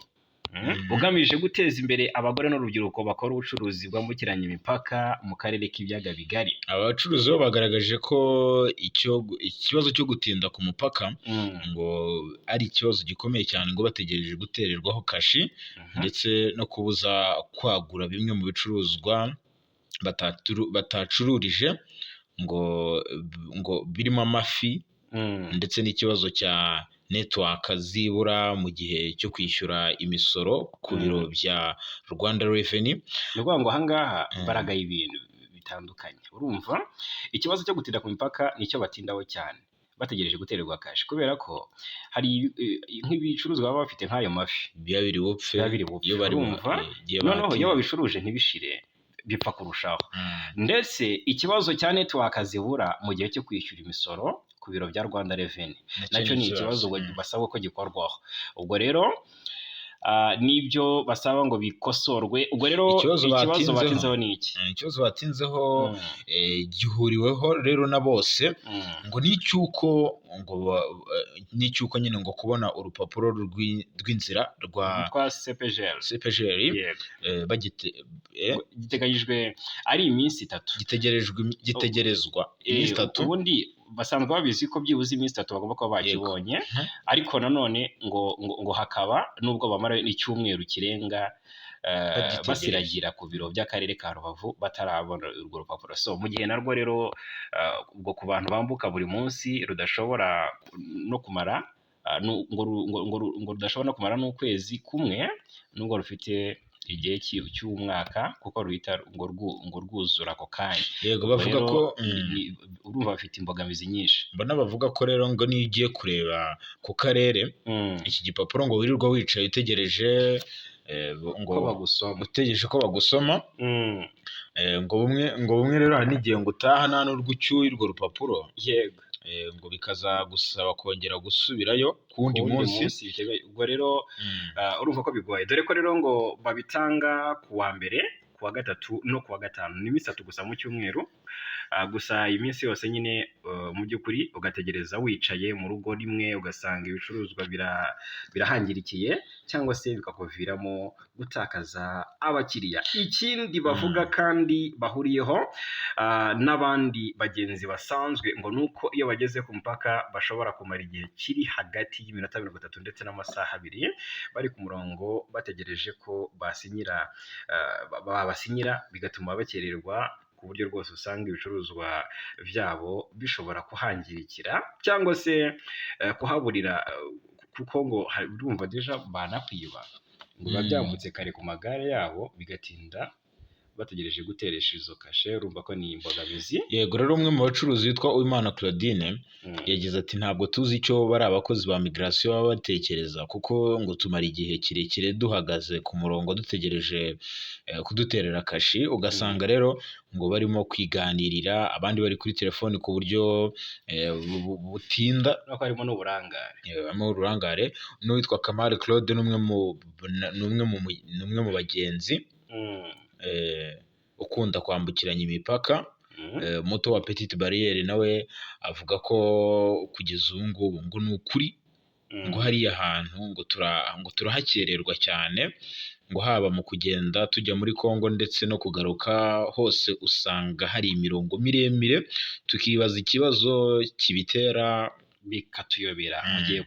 ugamije guteza imbere abagore n'urubyiruko bakora ubucuruzi bwambukiranya imipaka mu karere k'ibiyaga bigari. Abacuruzi bo bagaragaje ko ikibazo cyo gutinda ku mupaka ngo ari ikibazo gikomeye cyane, ngo bategereje gutererwaho kashi ndetse no kubuza kwagura bimwe mu bicuruzwa batacururije ngo birimo amafi, ndetse n'ikibazo cya network zibura mu gihe cyo kwishyura imisoro ku biro bya Rwanda Revenue. Ni ukuvuga ngo ahangaha baragaye ibintu bitandukanye. Urumva ikibazo cyo gutinda ku mipaka nicyo batindaho cyane, bategereje gutererwa kashi, kubera ko hari nk'ibicuruzwa baba bafite nk'ayo mafi biba biri bupfe, urumva noneho iyo babicuruje ntibishire bipfa kurushaho. Ndetse ikibazo cya network zibura mu gihe cyo kwishyura imisoro ku biro bya Rwanda Revenue nacyo ni ikibazo basaba ko gikorwaho. Ubwo rero nibyo basaba ngo bikosorwe. Ubwo rero ikibazo batinzeho ni iki? Ikibazo batinzeho gihuriweho rero na bose, ngo n'icyuko nyine ngo kubona urupapuro rw'inzira rwa CPGL giteganyijwe ari iminsi 3, gitegerezwa iminsi 3. Ubundi basanzwe babizi ko byibuze iminsi 3 bagomba kuba bakibonye, ariko nanone ngo hakaba nubwo bamara icyumweru kirenga basiragira ku biro by'akarere ka Rubavu batarabona urwo rupapuro. So mu gihe narwo rero ubwo ku bantu bambuka buri munsi rudashobora no kumara ngo rudashobora no kumara n'ukwezi kumwe, nubwo rufite igihe cy'umwaka kuko ruhita ngo rwuzura ako kanya. Yego, bavuga ko urumva bafite imbogamizi nyinshi. Mbona bavuga ko rero ngo niyo ugiye kureba ku karere iki gipapuro ngo wirirwa wicaye utegereje utegereje ko bagusoma, ngo bumwe rero hari n'igihe ngo utaha nta n'urwo ucyuye urwo rupapuro. Yego, ngo bikazagusaba kongera gusubirayo ku wundi munsi. Ubwo rero urumva ko bigoye, dore ko rero ngo babitanga ku wa mbere, ku wa gatatu no ku wa gatanu, ni iminsi 3 gusa mu cyumweru. Gusa iyi minsi yose nyine mu by'ukuri ugategereza wicaye mu rugo rimwe, ugasanga ibicuruzwa birahangirikiye cyangwa se bikakuviramo gutakaza abakiriya. Ikindi bavuga kandi bahuriyeho n'abandi bagenzi basanzwe ngo nuko iyo bageze ku mupaka bashobora kumara igihe kiri hagati y'iminota 30 ndetse n'amasaha 2 bari ku murongo bategereje ko basinyira bigatuma bakererwa ku buryo rwose usanga ibicuruzwa byabo bishobora kuhangirikira cyangwa se kuhaburira, kuko ngo urumva deja banakwiba, ngo biba byambutse kare ku magare yabo bigatinda bategereje guteresha izo kashe. Urumva ko ni imbogamizi. Yego, rero umwe mu bacuruzi witwa Uwimana Claudine yagize ati ntabwo tuzi icyo bari abakozi ba migration baba batekereza, kuko ngo tumara igihe kirekire duhagaze ku murongo dutegereje kuduterera kashi, ugasanga rero ngo barimo kwiganirira, abandi bari kuri telefoni ku buryo butinda, no harimo n'uburangare. N'uwitwa Kamari Claude n'umwe mu bagenzi ukunda kwambukiranya imipaka, moto wa Petite Barriere, nawe avuga ko kugeza ubu ngubu ngo ni ukuri ngo hariya hantu ngo turahakererwa cyane, ngo haba mu kugenda tujya muri Kongo ndetse no kugaruka hose usanga hari imirongo miremire, tukibaza ikibazo kibitera bikatuyobera. Mu gihe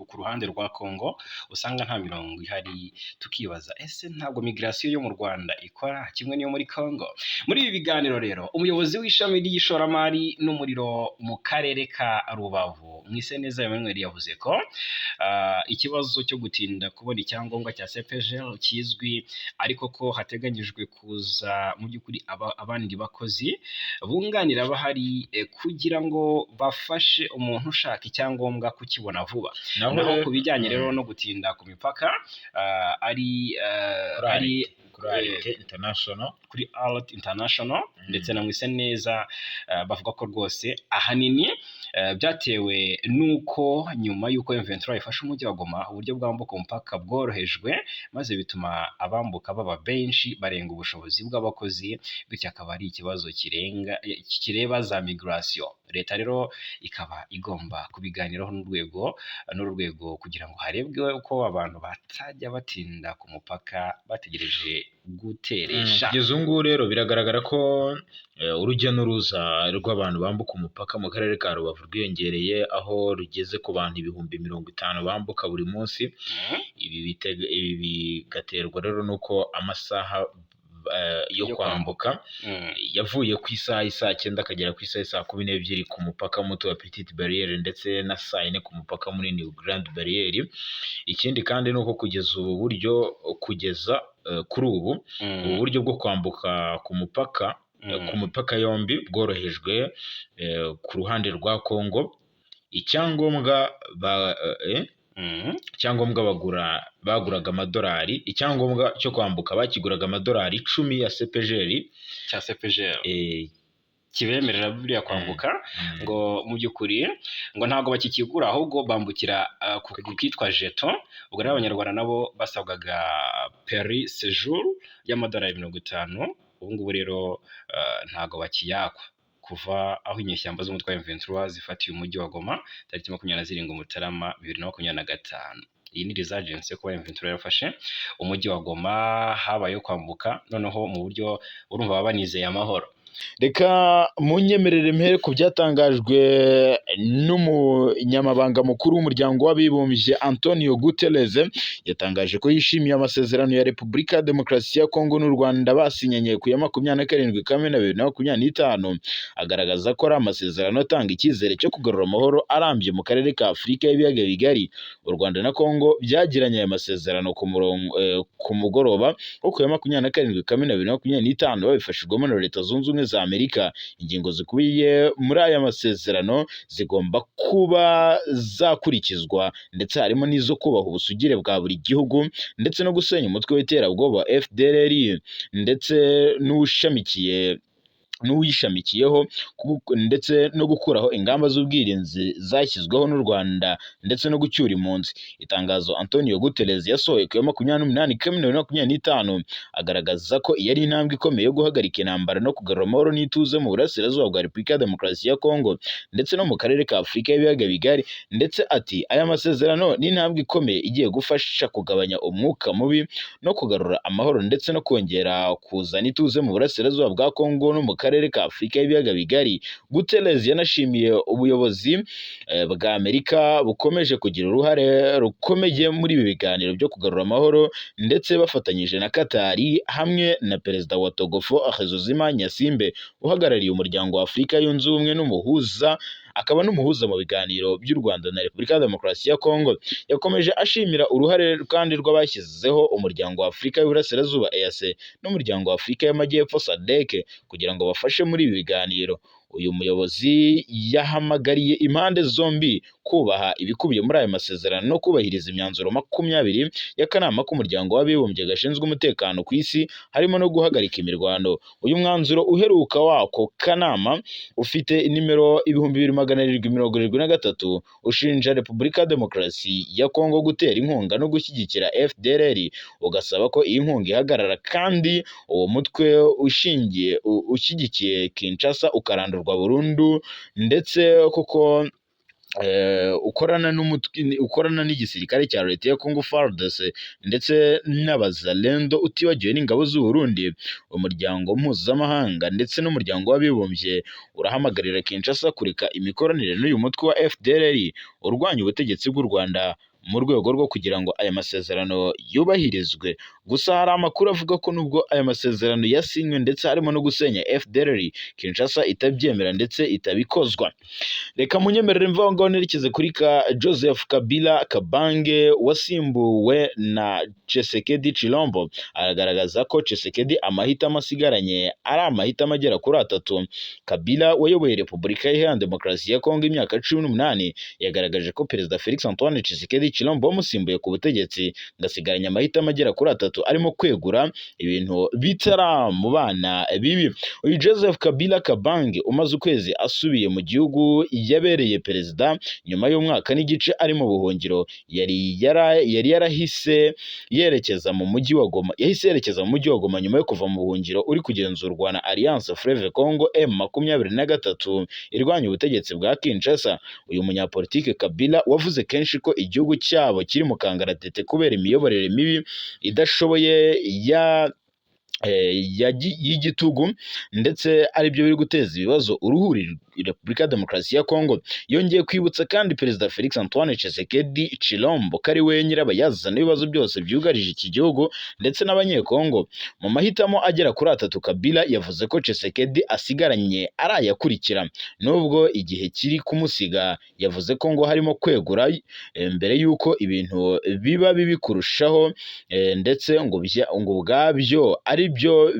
ku ruhande rwa Kongo usanga nta mirongo ihari, tukibaza ese ntabwo migration yo mu Rwanda ikora kimwe n'iyo muri Kongo? Muri ibi biganiro rero umuyobozi w'ishami ry'ishoramari n'umuriro mu karere ka Rubavu Mwiseneza Emmanuel yavuze ko ikibazo cyo gutinda kubona icyangombwa cya CPGL kizwi, ariko ko hateganyijwe kuza mu by'ukuri abandi bakozi bunganira abahari kugira ngo bafashe umuntu ushaka gushaka icyangombwa kukibona vuba. naho Naho rero ku bijyanye rero no gutinda ku mipaka kuri Alert International kuri Alert International ndetse na Mwiseneza bavuga ko rwose ahanini byatewe nuko nyuma y'uko M23 ifashe umujyi wa Goma uburyo bwambuka umupaka bworohejwe, maze bituma abambuka baba benshi barenga ubushobozi bw'abakozi, bityo akaba ari ikibazo kireba za migration. Leta rero ikaba igomba kubiganiraho n'urwego kugira ngo harebwe uko abantu batajya batinda ku mupaka bategereje guteresha. Kugeza ubu ngubu rero biragaragara ko urujya n'uruza rw'abantu bambuka umupaka mu karere ka Rubavu rwiyongereye, aho rugeze ku bantu 50,000 bambuka buri munsi. Ibi bigaterwa rero nuko amasaha yo kwambuka yavuye ku isaha saa 9 akagera ku isaha saa 12 ku mupaka muto wa Petite Barriere ndetse na saa 4 ku mupaka munini Grande Barriere. Ikindi kandi nuko kugeza kuri ubu uburyo bwo kwambuka ku mupaka yombi bworohejwe ku ruhande rwa Kongo. Icyangombwa baguraga amadolari, icyangombwa cyo kwambuka bakiguraga amadolari 10 ya CPGL kibemerera buriya kwambuka, ngo mu by'ukuri ngo ntabwo bakikigura, ahubwo bambukira ku kitwa jeton. Ubwo rero abanyarwanda nabo basabwaga peri séjour y'amadolari 50. Ubu ngubu rero ntabwo bakiyakwa kuva aho inyeshyamba z'umutwe wa M23 zifatiye umujyi wa Goma tariki 27 Mutarama 2025. Iyi ni resurgence yo kuba M23 yarafashe umujyi wa Goma, habayeho kwambuka noneho mu buryo urumva baba banizeye amahoro. Reka munyemerere mpere ku byatangajwe n'umunyamabanga mukuru w'umuryango w'abibumbye Antonio Guterres. Yatangaje ko yishimiye amasezerano ya Repubulika ya Demokarasi ya Kongo n'u Rwanda basinyanye ku ya 27 Kamena 2025, agaragaza ko ari amasezerano atanga icyizere cyo kugarura amahoro arambye mu karere ka Afurika y'ibiyaga bigari. U Rwanda na Kongo byagiranye aya masezerano ku mugoroba wo ku ya 27 Kamena 2025 babifashijwemo na Leta Zunze Ubumwe za Amerika. Ingingo zikubiye muri aya masezerano zigomba kuba zakurikizwa, ndetse harimo n'izo kubaha ubusugire bwa buri gihugu ndetse no gusenya umutwe w'iterabwoba FDLR ndetse n'uwishamikiyeho ndetse no gukuraho ingamba z'ubwirinzi zashyizweho n'u Rwanda ndetse no gucyura impunzi. Itangazo Antonio Guterres yasohoye ku ya 28 Kamena 2025 agaragaza ko iyo ari intambwe ikomeye yo guhagarika intambara no kugarura amahoro n'ituze mu burasirazuba bwa Repubulika ya Demokarasi ya Kongo ndetse no mu karere ka Afurika y'ibiyaga bigari, ndetse ati aya masezerano ni intambwe ikomeye igiye gufasha kugabanya umwuka mubi no kugarura amahoro ndetse no kongera kuzana ituze mu burasirazuba bwa Kongo no mu karere ka Afurika y'ibiyaga bigari. Guterres yanashimiye ubuyobozi bwa Amerika bukomeje kugira uruhare rukomeye muri ibi biganiro byo kugarura amahoro, ndetse bafatanyije na Katari hamwe na Perezida wa Togo Faure Nyasimbe uhagarariye umuryango wa Afurika yunze ubumwe akaba n'umuhuza mu biganiro by'u Rwanda na Repubulika ya Demokarasi ya Kongo. Yakomeje ashimira uruhare kandi rw'abashyizeho umuryango wa Afurika y'Uburasirazuba EAC n'umuryango wa Afurika y'Amajyepfo SADC kugira ngo bafashe muri ibi biganiro. Uyu muyobozi yahamagariye impande zombi kubaha ibikubiye muri aya masezerano no kubahiriza imyanzuro 20 y'akanama k'umuryango w'abibumbye gashinzwe umutekano ku isi, harimo no guhagarika imirwano. Uyu mwanzuro uheruka wako kanama ufite nimero 2773 ushinja Repubulika ya Demokarasi ya Kongo gutera inkunga no gushyigikira FDLR, ugasaba ko iyi nkunga ihagarara kandi uwo mutwe ushyigikiye Kinshasa ukarandurwa burundu, ndetse kuko ukorana n'igisirikare cya Leta ya Kongo FARDC ndetse n'abazalendo utibagiwe n'ingabo z'u Burundi. Umuryango mpuzamahanga ndetse n'umuryango w'abibumbye urahamagarira Kinshasa kureka imikoranire n'uyu mutwe wa FDLR urwanya ubutegetsi bw'u Rwanda mu rwego rwo kugira ngo aya masezerano yubahirizwe. Gusa hari amakuru avuga ko nubwo aya masezerano yasinywe ndetse harimo no gusenya FDLR, Kinshasa itabyemera ndetse itabikozwa. Reka munyemerere mvaho ngaho nerekeze kuri Joseph Kabila Kabange wasimbuwe na Tshisekedi Chilombo. Aragaragaza ko Tshisekedi amahitamo asigaranye ari amahitamo agera kuri 3. Kabila wayoboye Repubulika Iharanira Demokarasi ya Kongo imyaka 18 yagaragaje ko Perezida Felix Antoine Tshisekedi Chilombo wamusimbuye ku butegetsi ngasigaranye amahitamo agera kuri 3 arimo kwegura ibintu bitaramubana bibi. Uyu Joseph Kabila Kabange umaze ukwezi asubiye mu gihugu yabereye perezida nyuma y'umwaka n'igice ari mu buhungiro, yari yarahise yerekeza mu mujyi wa Goma. Yahise yerekeza mu mujyi wa Goma nyuma yo kuva mu buhungiro uri kugenzurwa na Alliance Fleuve Congo M23 irwanya ubutegetsi bwa Kinshasa. Uyu munyapolitike Kabila wavuze kenshi ko igihugu cyabo kiri mu kangaratete kubera imiyoborere mibi idashoboye y'igitugu ndetse aribyo biri guteza ibibazo uruhuri Repubulika ya Demokarasi ya Kongo. Yongeye kwibutsa kandi Perezida Felix Antoine Tshisekedi Chilombo ko ari we nyirabayazana ibibazo byose byugarije iki gihugu ndetse n'abanyekongo. Mu mahitamo agera kuri 3 Kabila yavuze ko Tshisekedi asigaranye ari ayakurikira, nubwo igihe kiri kumusiga yavuze ko ngo harimo kwegura mbere y'uko ibintu biba bibi kurushaho ndetse ngo ubwabyo ari byo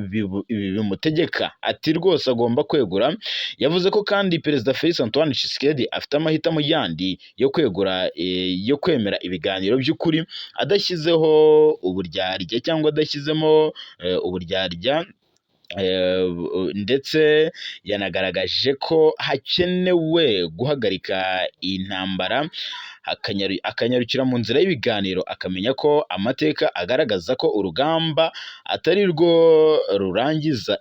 bimutegeka. Ati rwose agomba kwegura. Yavuze ko kandi Perezida Felix Antoine Tshisekedi afite amahitamo yandi yo kwegura, yo kwemera ibiganiro by'ukuri adashyizeho uburyarya cyangwa adashyizemo uburyarya. Ndetse yanagaragaje ko hakenewe guhagarika intambara akanyarukira mu nzira y'ibiganiro, akamenya ko amateka agaragaza ko urugamba atari rwo rurangiza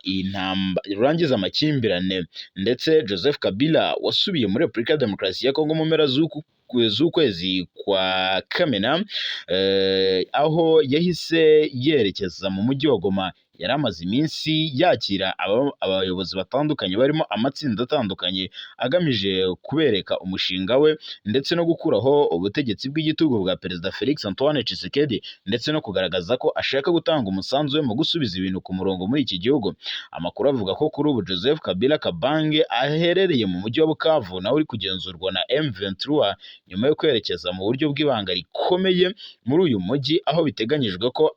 amakimbirane. Ndetse Joseph Kabila wasubiye muri Repubulika ya Demokarasi ya Kongo mu mpera z'ukwezi kwa Kamena, aho yahise yerekeza mu mujyi wa Goma. Yari amaze iminsi yakira abayobozi batandukanye barimo amatsinda atandukanye agamije kubereka umushinga we ndetse no gukuraho ubutegetsi bw'igitugu bwa Perezida Felix Antoine Tshisekedi ndetse no kugaragaza ko ashaka gutanga umusanzu we mu gusubiza ibintu ku murongo muri iki gihugu. Amakuru avuga ko kuri ubu Joseph Kabila Kabange aherereye mu mujyi wa Bukavu nawe uri kugenzurwa na M23 nyuma yo kwerekeza mu buryo bw'ibanga rikomeye muri uyu mujyi, aho biteganyijwe ko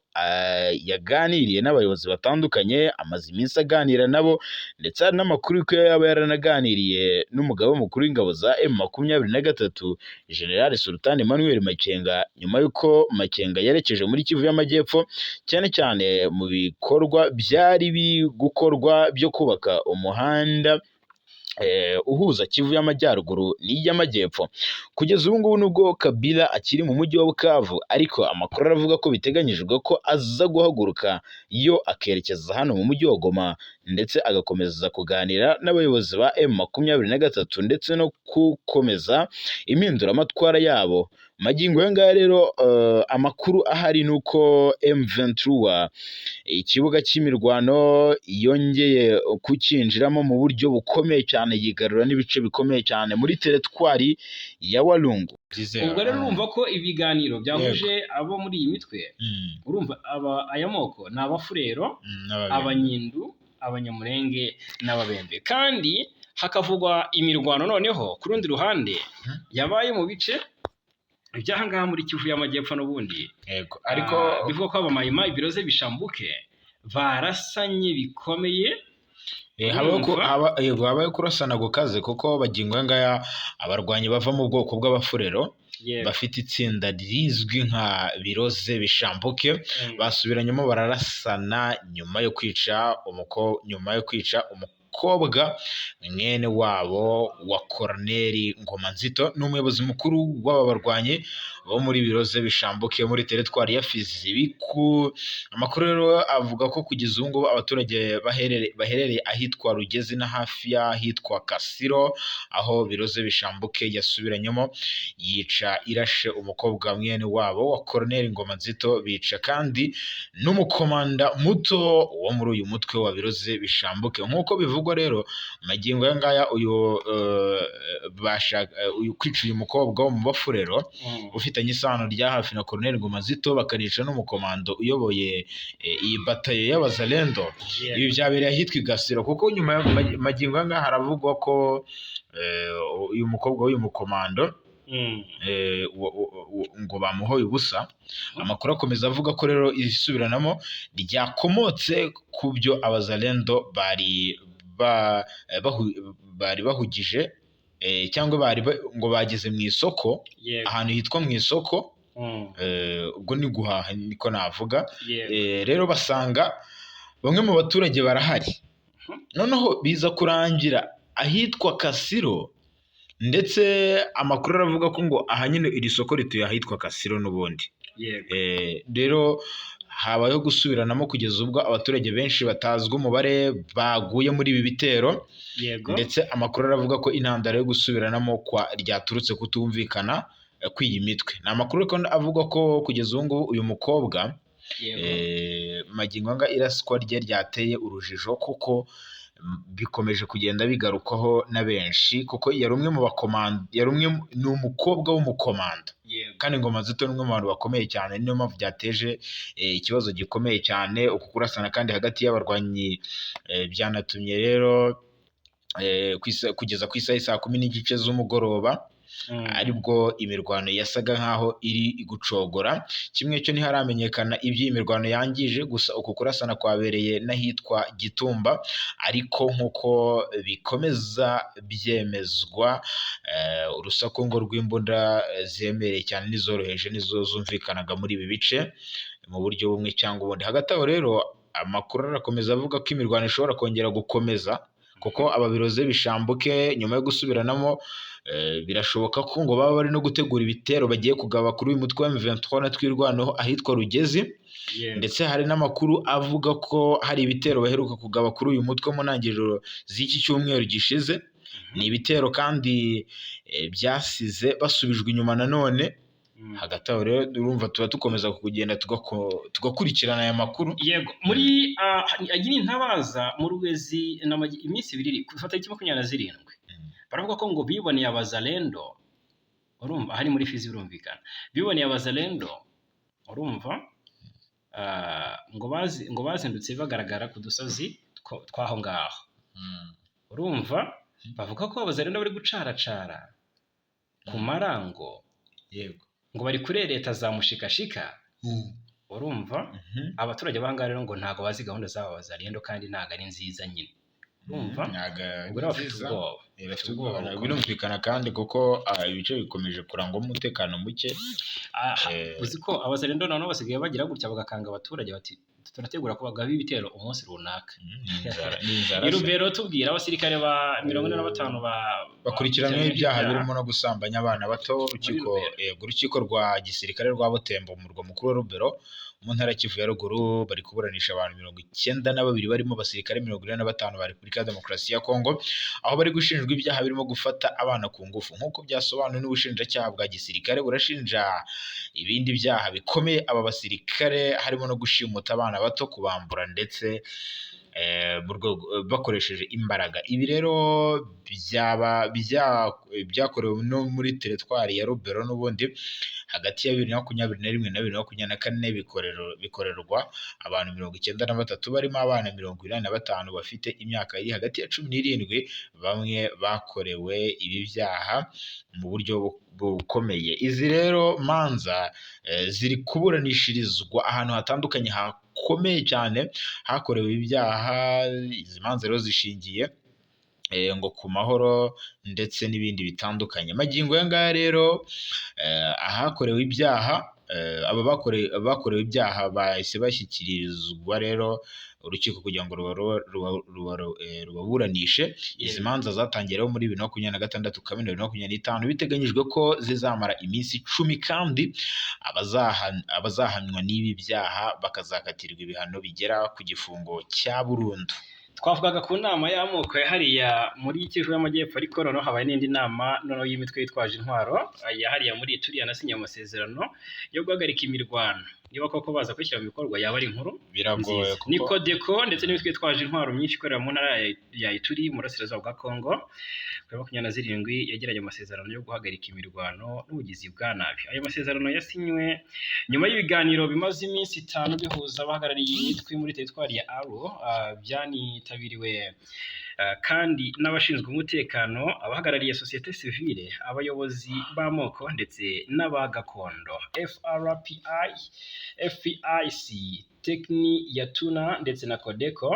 yaganiriye n'abayobozi batandukanye, amaze iminsi aganira nabo ndetse hari n'amakuru ko yaba yaranaganiriye n'umugaba mukuru w'ingabo za M23 General Sultan Emmanuel Makenga, nyuma y'uko Makenga yerekeje muri Kivu y'Amajyepfo cyane cyane mu bikorwa byari gukorwa byo kubaka umuhanda uhuza Kivu y'Amajyaruguru n'iy'Amajyepfo. Kugeza ubu ngubu nubwo Kabila akiri mu mujyi wa Bukavu, ariko amakuru aravuga ko biteganyijwe ko aza guhaguruka yo akerekeza hano mu mujyi wa Goma ndetse agakomeza kuganira n'abayobozi ba M23 ndetse no gukomeza impinduramatwara yabo. Magingo yangaya rero amakuru ahari nuko M23 ikibuga cy'imirwano yongeye kukinjiramo mu buryo bukomeye cyane, yigarura n'ibice bikomeye cyane muri teritwari ya Walungu. Ubwo rero urumva ko ibiganiro byahuje abo muri iyi mitwe, urumva aya moko ni Abafurero, Abanyindu, Abanyamurenge n'Ababembe, kandi hakavugwa imirwano noneho ku rundi ruhande yabaye mu bice by'ahangaha muri Kivu y'Amajyepfo n'ubundi. Ariko bivuga ko Abamayima ibiroze bishambuke barasanye bikomeye. habaye kurasana gukaze kuko bagingo ngaya abarwanyi bava mu bwoko bw'Abafurero bafite itsinda rizwi nka biroze bishambuke basubiranyemo bararasana nyuma yo kwica umukobwa mwene wabo wa Colonel Ngomanzito n'umuyobozi mukuru w'aba barwanyi bo muri biroze bishambuke muri teritwari ya Fizi. Amakuru rero avuga ko kugeza ubu ngubu abaturage baherereye ahitwa Rugezi na hafi y'ahitwa Kasiro, aho biroze bishambuke yasubiranyemo yica irashe umukobwa mwene wabo wa Colonel Ngomanzito, bica kandi n'umukomanda muto wo muri uyu mutwe wa biroze bishambuke. Nk'uko bivugwa rero magingo yangaya uyu kwica uyu mukobwa wo mu Bafurero ufite bafitanye isano rya hafi na Colonel Ngomazito bakanica n'umukomando uyoboye iyi batayo y'abazalendo. Ibi byabereye ahitwa i Gasiro, kuko nyuma magingo anga haravugwa ko uyu mukobwa w'uyu mukomando ngo bamuhoye ubusa. Amakuru akomeza avuga ko rero isubiranamo ryakomotse ku byo abazalendo bari bahugije cyangwa ngo bageze mu isoko, ahantu hitwa mu isoko, ubwo ni guhaha niko navuga. Rero basanga bamwe mu baturage barahari, noneho biza kurangira ahitwa Kasiro, ndetse amakuru aravuga ko ngo aha nyine iri soko rituye ahitwa Kasiro n'ubundi. Rero habayeho gusubiranamo kugeza ubwo abaturage benshi batazwi umubare baguye muri ibi bitero, ndetse amakuru aravuga ko intandaro yo gusubiranamo ryaturutse kutumvikana kw'iyi mitwe. Ni amakuru avuga ko kugeza ubu ngubu uyu mukobwa magingo anga iraswa rye ryateye urujijo, kuko bikomeje kugenda bigarukwaho na benshi, kuko yari umwe mu bakomando, ni umukobwa w'umukomando, kandi Ngomazito ni umwe mu bantu bakomeye cyane. Niyo mpamvu byateje ikibazo gikomeye cyane uku kurasana kandi hagati y'abarwanyi. Byanatumye rero kugeza ku isaha saa 10 z'umugoroba aribwo imirwano yasaga nkaho iri gucogora. Kimwe cyo ntiharamenyekana iby'iyi mirwano yangije, gusa uku kurasana kwabereye n'ahitwa Gitumba, ariko nk'uko bikomeza byemezwa urusaku ngo rw'imbunda zemereye cyane n'izoroheje nizo zumvikanaga muri ibi bice mu buryo bumwe cyangwa ubundi. Hagati aho rero amakuru arakomeza avuga ko imirwano ishobora kongera gukomeza, kuko ababiroze bishambuke nyuma yo gusubiranamo. Birashoboka ko ngo baba bari no gutegura ibitero bagiye kugaba kuri uyu mutwe wa M23 na twirwanaho ahitwa Rugezi. Ndetse hari n'amakuru avuga ko hari ibitero baheruka kugaba kuri uyu mutwe mu ntangiriro z'iki cyumweru gishize. Ni ibitero kandi byasize basubijwe inyuma nanone. Hagati aho rero urumva tuba tukomeza kugenda tugakurikirana aya makuru. Yego, muri agira intabaza mu Rugezi iminsi 2 kufata 27 baravuga ko ngo biboneye abazalendo, urumva hari muri Fizi, birumvikana biboneye abazalendo, urumva ngo bazindutse bagaragara ku dusozi twaho ngaho, urumva bavuga ko abazalendo bari gucaracara ku marango, yego, ngo bari kuri leta za mushikashika, urumva abaturage banga rero ngo ntago bazi gahunda z'aba bazalendo kandi ntago ari nziza nyine, urumva ubwo bafite ubwoba birumvikana, kandi kuko ibice bikomeje kurangwa umutekano muke. Uzi ko abazalendo nabo basigaye bagira gutya bagakanga abaturage bati turategura kubagaba ibitero umunsi runaka. Irubero tubwira abasirikare ba 45 bakurikiranyweho ibyaha birimo no gusambanya abana bato. Urukiko rwa gisirikare rwa Butembo mu murwa mukuru wa Rubero mu ntara Kivu ya ruguru bari kuburanisha abantu 92 barimo abasirikare 45 ba Repubulika ya Demokarasi ya Kongo, aho bari gushinjwa ibyaha birimo gufata abana ku ngufu. Nk'uko byasobanuwe n'ubushinjacyaha bwa gisirikare, burashinja ibindi byaha bikomeye aba basirikare, harimo no gushimuta abana bato, kubambura ndetse bakoresheje imbaraga. Ibi rero byakorewe no muri teritwari ya Rubero n'ubundi hagati ya 2021 na 2024, bikorerwa abantu 93 barimo abana 45 bafite imyaka iri hagati ya 17. Bamwe bakorewe ibi byaha mu buryo bukomeye. Izi rero manza ziri kuburanishirizwa ahantu hatandukanye hakomeye cyane hakorewe ibyaha. Izi manza rero zishingiye ngo ku mahoro ndetse n'ibindi bitandukanye. Magingo yangaya rero ahakorewe ibyaha, bakorewe ibyaha bahise bashyikirizwa rero urukiko kugira ngo rubaburanishe. Izi manza zatangiyeho muri 2026 kamena 2025, biteganyijwe ko zizamara iminsi 10, kandi abazahamywa n'ibi byaha bakazakatirwa ibihano bigera ku gifungo cya burundu. twavugaga ku nama y'amoko hariya muri Kivu y'Amajyepfo, ariko noneho habaye n'indi nama noneho y'imitwe yitwaje intwaro hariya muri Ituri yanasinye amasezerano yo guhagarika imirwano. Niba koko baza kwishyira mu bikorwa yaba ari inkuru biragoye ni Codeco ndetse n'imitwe yitwaje intwaro myinshi ikorera mu ntara ya Ituri mu burasirazuba bwa Kongo kuri 27 yagiranye amasezerano yo guhagarika imirwano n'ubugizi bwa nabi. Ayo masezerano yasinywe nyuma y'ibiganiro bimaze iminsi 5 bihuza abahagarariye imitwe muri teritwari ya Aru, byanitabiriwe kandi n'abashinzwe umutekano, abahagarariye societe civile, abayobozi b'amoko ndetse n'abagakondo. FPIC, Tekni ya Tuna ndetse na Codeco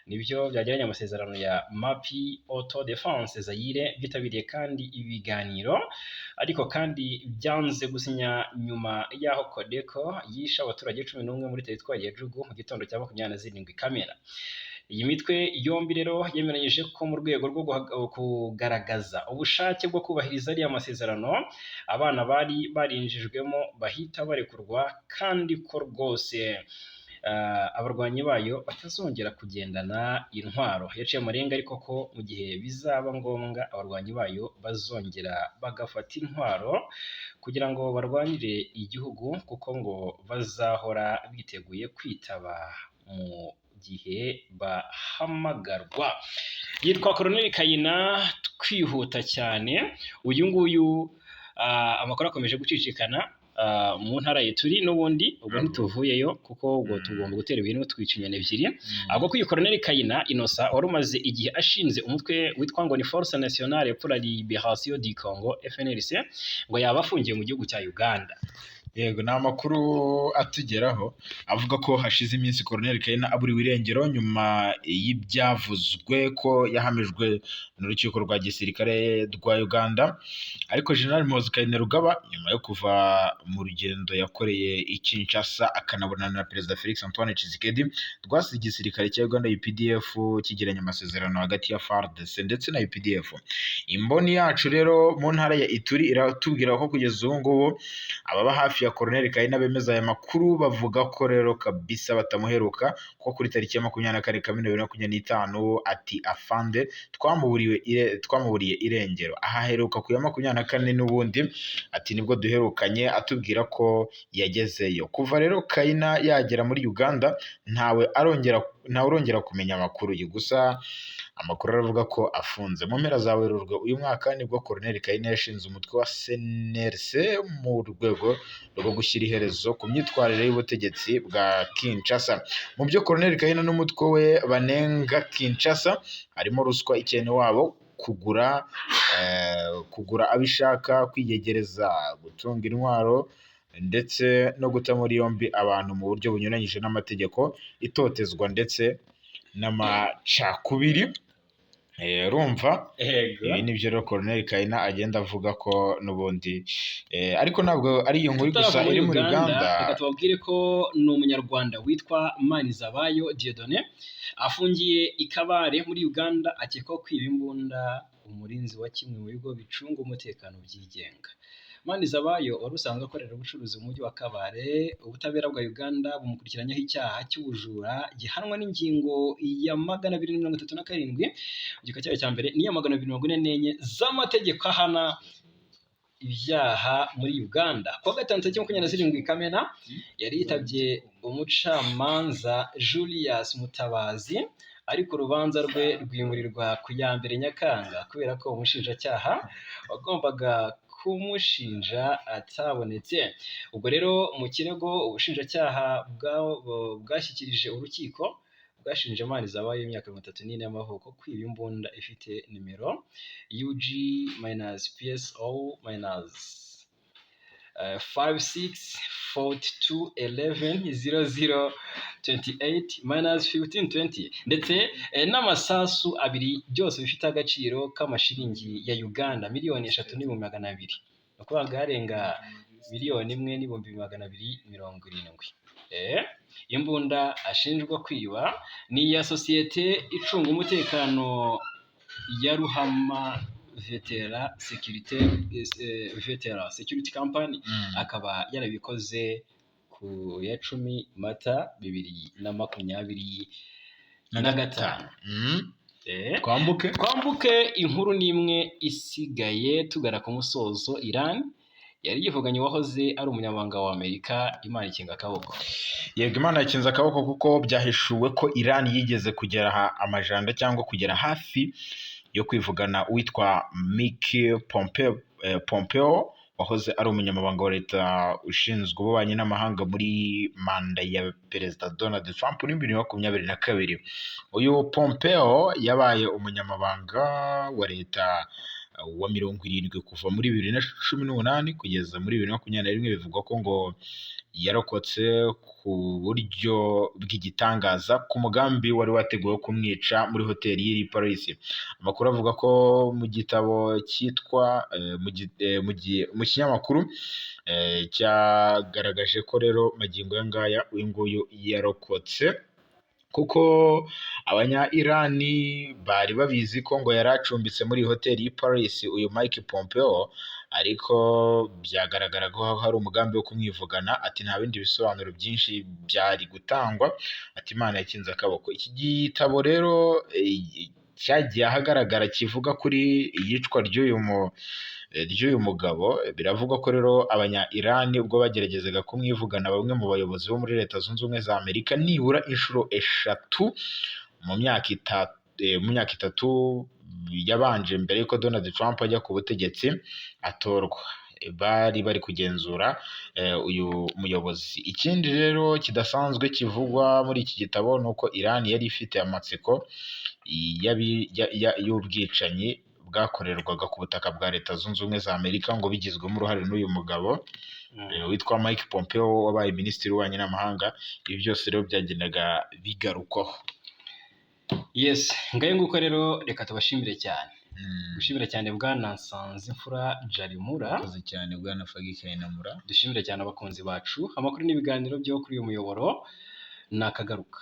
nibyo byagiranye amasezerano ya Mapi Auto Defense Zaire, byitabiriye kandi ibiganiro, ariko kandi byanze gusinya nyuma y'aho Codeco yisha abaturage 11 muri teritwari ya Jugu mu gitondo cya 27 Kamena. Iyi mitwe yombi rero yemeranyije ko mu rwego rwo kugaragaza ubushake bwo kubahiriza ariya masezerano, abana bari barinjijwemo bahita barekurwa, kandi ko rwose abarwanyi bayo batazongera kugendana intwaro. Yaciye amarenga ariko ko mu gihe bizaba ngombwa abarwanyi bayo bazongera bagafata intwaro kugira ngo barwanire igihugu, kuko ngo bazahora biteguye kwitaba mu gihe bahamagarwa. Yitwa Colonel Kayina. Twihuta cyane, uyu nguyu amakuru akomeje gucicikana mu ntara y'Ituri n'ubundi ubwo ntituvuyeyo kuko ubwo tugomba gutera ibintu twica inyoni ebyiri. Ahubwo kuri Colonel Kayina Innocent wari umaze igihe ashinze umutwe witwa ngo ni Force Nationale pour la Libération du Congo FNLC, ngo yaba afungiye mu gihugu cya Uganda. Yego, ni amakuru atugeraho avuga ko hashize iminsi Colonel Kayina aburiwe irengero nyuma y'ibyavuzwe ko yahamijwe n'urukiko rwa gisirikare rwa Uganda. Ariko General Muhoozi Kainerugaba nyuma yo kuva mu rugendo yakoreye i Kinshasa akanabonana na Perezida Felix Antoine Tshisekedi, rwasize igisirikare cya Uganda UPDF kigiranye amasezerano hagati ya FARDC ndetse na UPDF. Imboni yacu rero mu ntara ya Ituri iratubwira ko kugeza ubu ngubu ababa hafi ya Colonel Kayina bemeza aya makuru, bavuga ko rero kabisa batamuheruka, ko kuri tariki ya 24 Kamena 2025 ati afande twamuburiye irengero. Ahaheruka ku ya 24 n'ubundi ati nibwo duherukanye, atubwira ko yagezeyo. Kuva rero Kayina yagera muri Uganda ntawe urongera kumenya amakuru ye, gusa amakuru aravuga ko afunze. Mu mpera za Werurwe uyu mwaka nibwo Colonel Kayina yashinze umutwe wa CNRC mu rwego rwo gushyira iherezo ku myitwarire y'ubutegetsi bwa Kinshasa. Mu byo Colonel Kayina n'umutwe we banenga Kinshasa harimo ruswa, ikene wabo, kugura abishaka, kwiyegereza, gutunga intwaro ndetse no guta muri yombi abantu mu buryo bunyuranyije n'amategeko, itotezwa ndetse n'amacakubiri. Rumva ibi nibyo rero Colonel Kayina agenda avuga ko n'ubundi, ariko ntabwo ari iyo nkuru gusa iri muri Uganda. Reka tubabwire ko ni umunyarwanda witwa Manizabayo Dieudonné afungiye i Kabare muri Uganda, akekwaho kwiba imbunda umurinzi wa kimwe mu bigo bicunga umutekano byigenga. Manizabayo wari usanzwe akorera ubucuruzi mu mujyi wa Kabare. Ubutabera bwa Uganda bumukurikiranyaho icyaha cy'ubujura gihanwa n'ingingo ya 237 igika cyayo cya mbere n'iya 244 z'amategeko ahana ibyaha muri Uganda. Kuwa gatanu tariki 27 Kamena yari yitabye umucamanza Julius Mutabazi, ariko urubanza rwe rwimurirwa ku ya 1 Nyakanga kubera ko umushinjacyaha wagombaga kumushinja atabonetse. Ubwo rero mu kirego ubushinjacyaha bwashyikirije urukiko bwashinje Manizabayo y'imyaka 34 y'amavuko kwiba imbunda ifite nimero UG-PSO-5642110028-1520 ndetse n'amasasu abiri, byose bifite agaciro k'amashiringi ya Uganda miliyoni 3,200,000, ni ukuvuga harenga miliyoni 1,270,000. Imbunda ashinjwa kwiba ni iya sosiyete icunga umutekano ya Ruhama Vetera Security Company, akaba yarabikoze ku ya 10 Mata 2024. na gatanu. Twambuke inkuru n'imwe isigaye tugana ku musozo. Iran yari yivuganye uwahoze ari umunyamabanga wa Amerika, Imana ikinga akaboko. Yego, Imana yakinze akaboko kuko byahishuwe ko Iran yigeze kugera amajanja cyangwa kugera hafi yo kwivugana uwitwa Mike Pompeo wahoze ari umunyamabanga wa leta ushinzwe ububanyi n'amahanga muri manda ya Perezida Donald Trump muri 2022. Uyu Pompeo yabaye umunyamabanga wa leta wa 70 kuva muri 2018 kugeza muri 2021. Bivugwa ko ngo yarokotse ku buryo bw'igitangaza ku mugambi wari wateguwe kumwica muri hoteli y'iri Paris. Amakuru avuga ko mu gitabo cyitwa mu kinyamakuru cyagaragaje ko rero magingo yangaya uyu nguyu yarokotse, kuko abanya-Irani bari babizi ko ngo yari acumbitse muri hoteli y'i Paris uyu Mike Pompeo, ariko byagaragara ko hari umugambi wo kumwivugana. Ati nta bindi bisobanuro byinshi byari gutangwa, ati Imana yakinze akaboko. Iki gitabo rero cyagiye ahagaragara kivuga kuri iyicwa ry'uyu mugabo. Biravugwa ko rero abanya-Irani ubwo bageragezaga kumwivugana, bamwe mu bayobozi bo muri Leta Zunze Ubumwe za Amerika nibura inshuro 3 mu myaka itatu yabanje mbere yuko Donald Trump ajya ku butegetsi atorwa, bari kugenzura uyu muyobozi. Ikindi rero kidasanzwe kivugwa muri iki gitabo ni uko Iran yari ifite amatsiko y'ubwicanyi bwakorerwaga ku butaka bwa Leta Zunze Ubumwe za Amerika, ngo bigizwemo uruhare n'uyu mugabo witwa Mike Pompeo wabaye minisitiri w'ububanyi n'amahanga. Ibi byose rero byagendaga bigarukwaho. Yes, ngaye nguko rero reka tubashimire cyane. Dushimire cyane bwana Nsanzimfura Jarimura. Dushimire cyane bwana Fagi Kayinamura. Dushimire cyane abakunzi bacu. Amakuru n'ibiganiro byo kuri uyu muyoboro nakagaruka.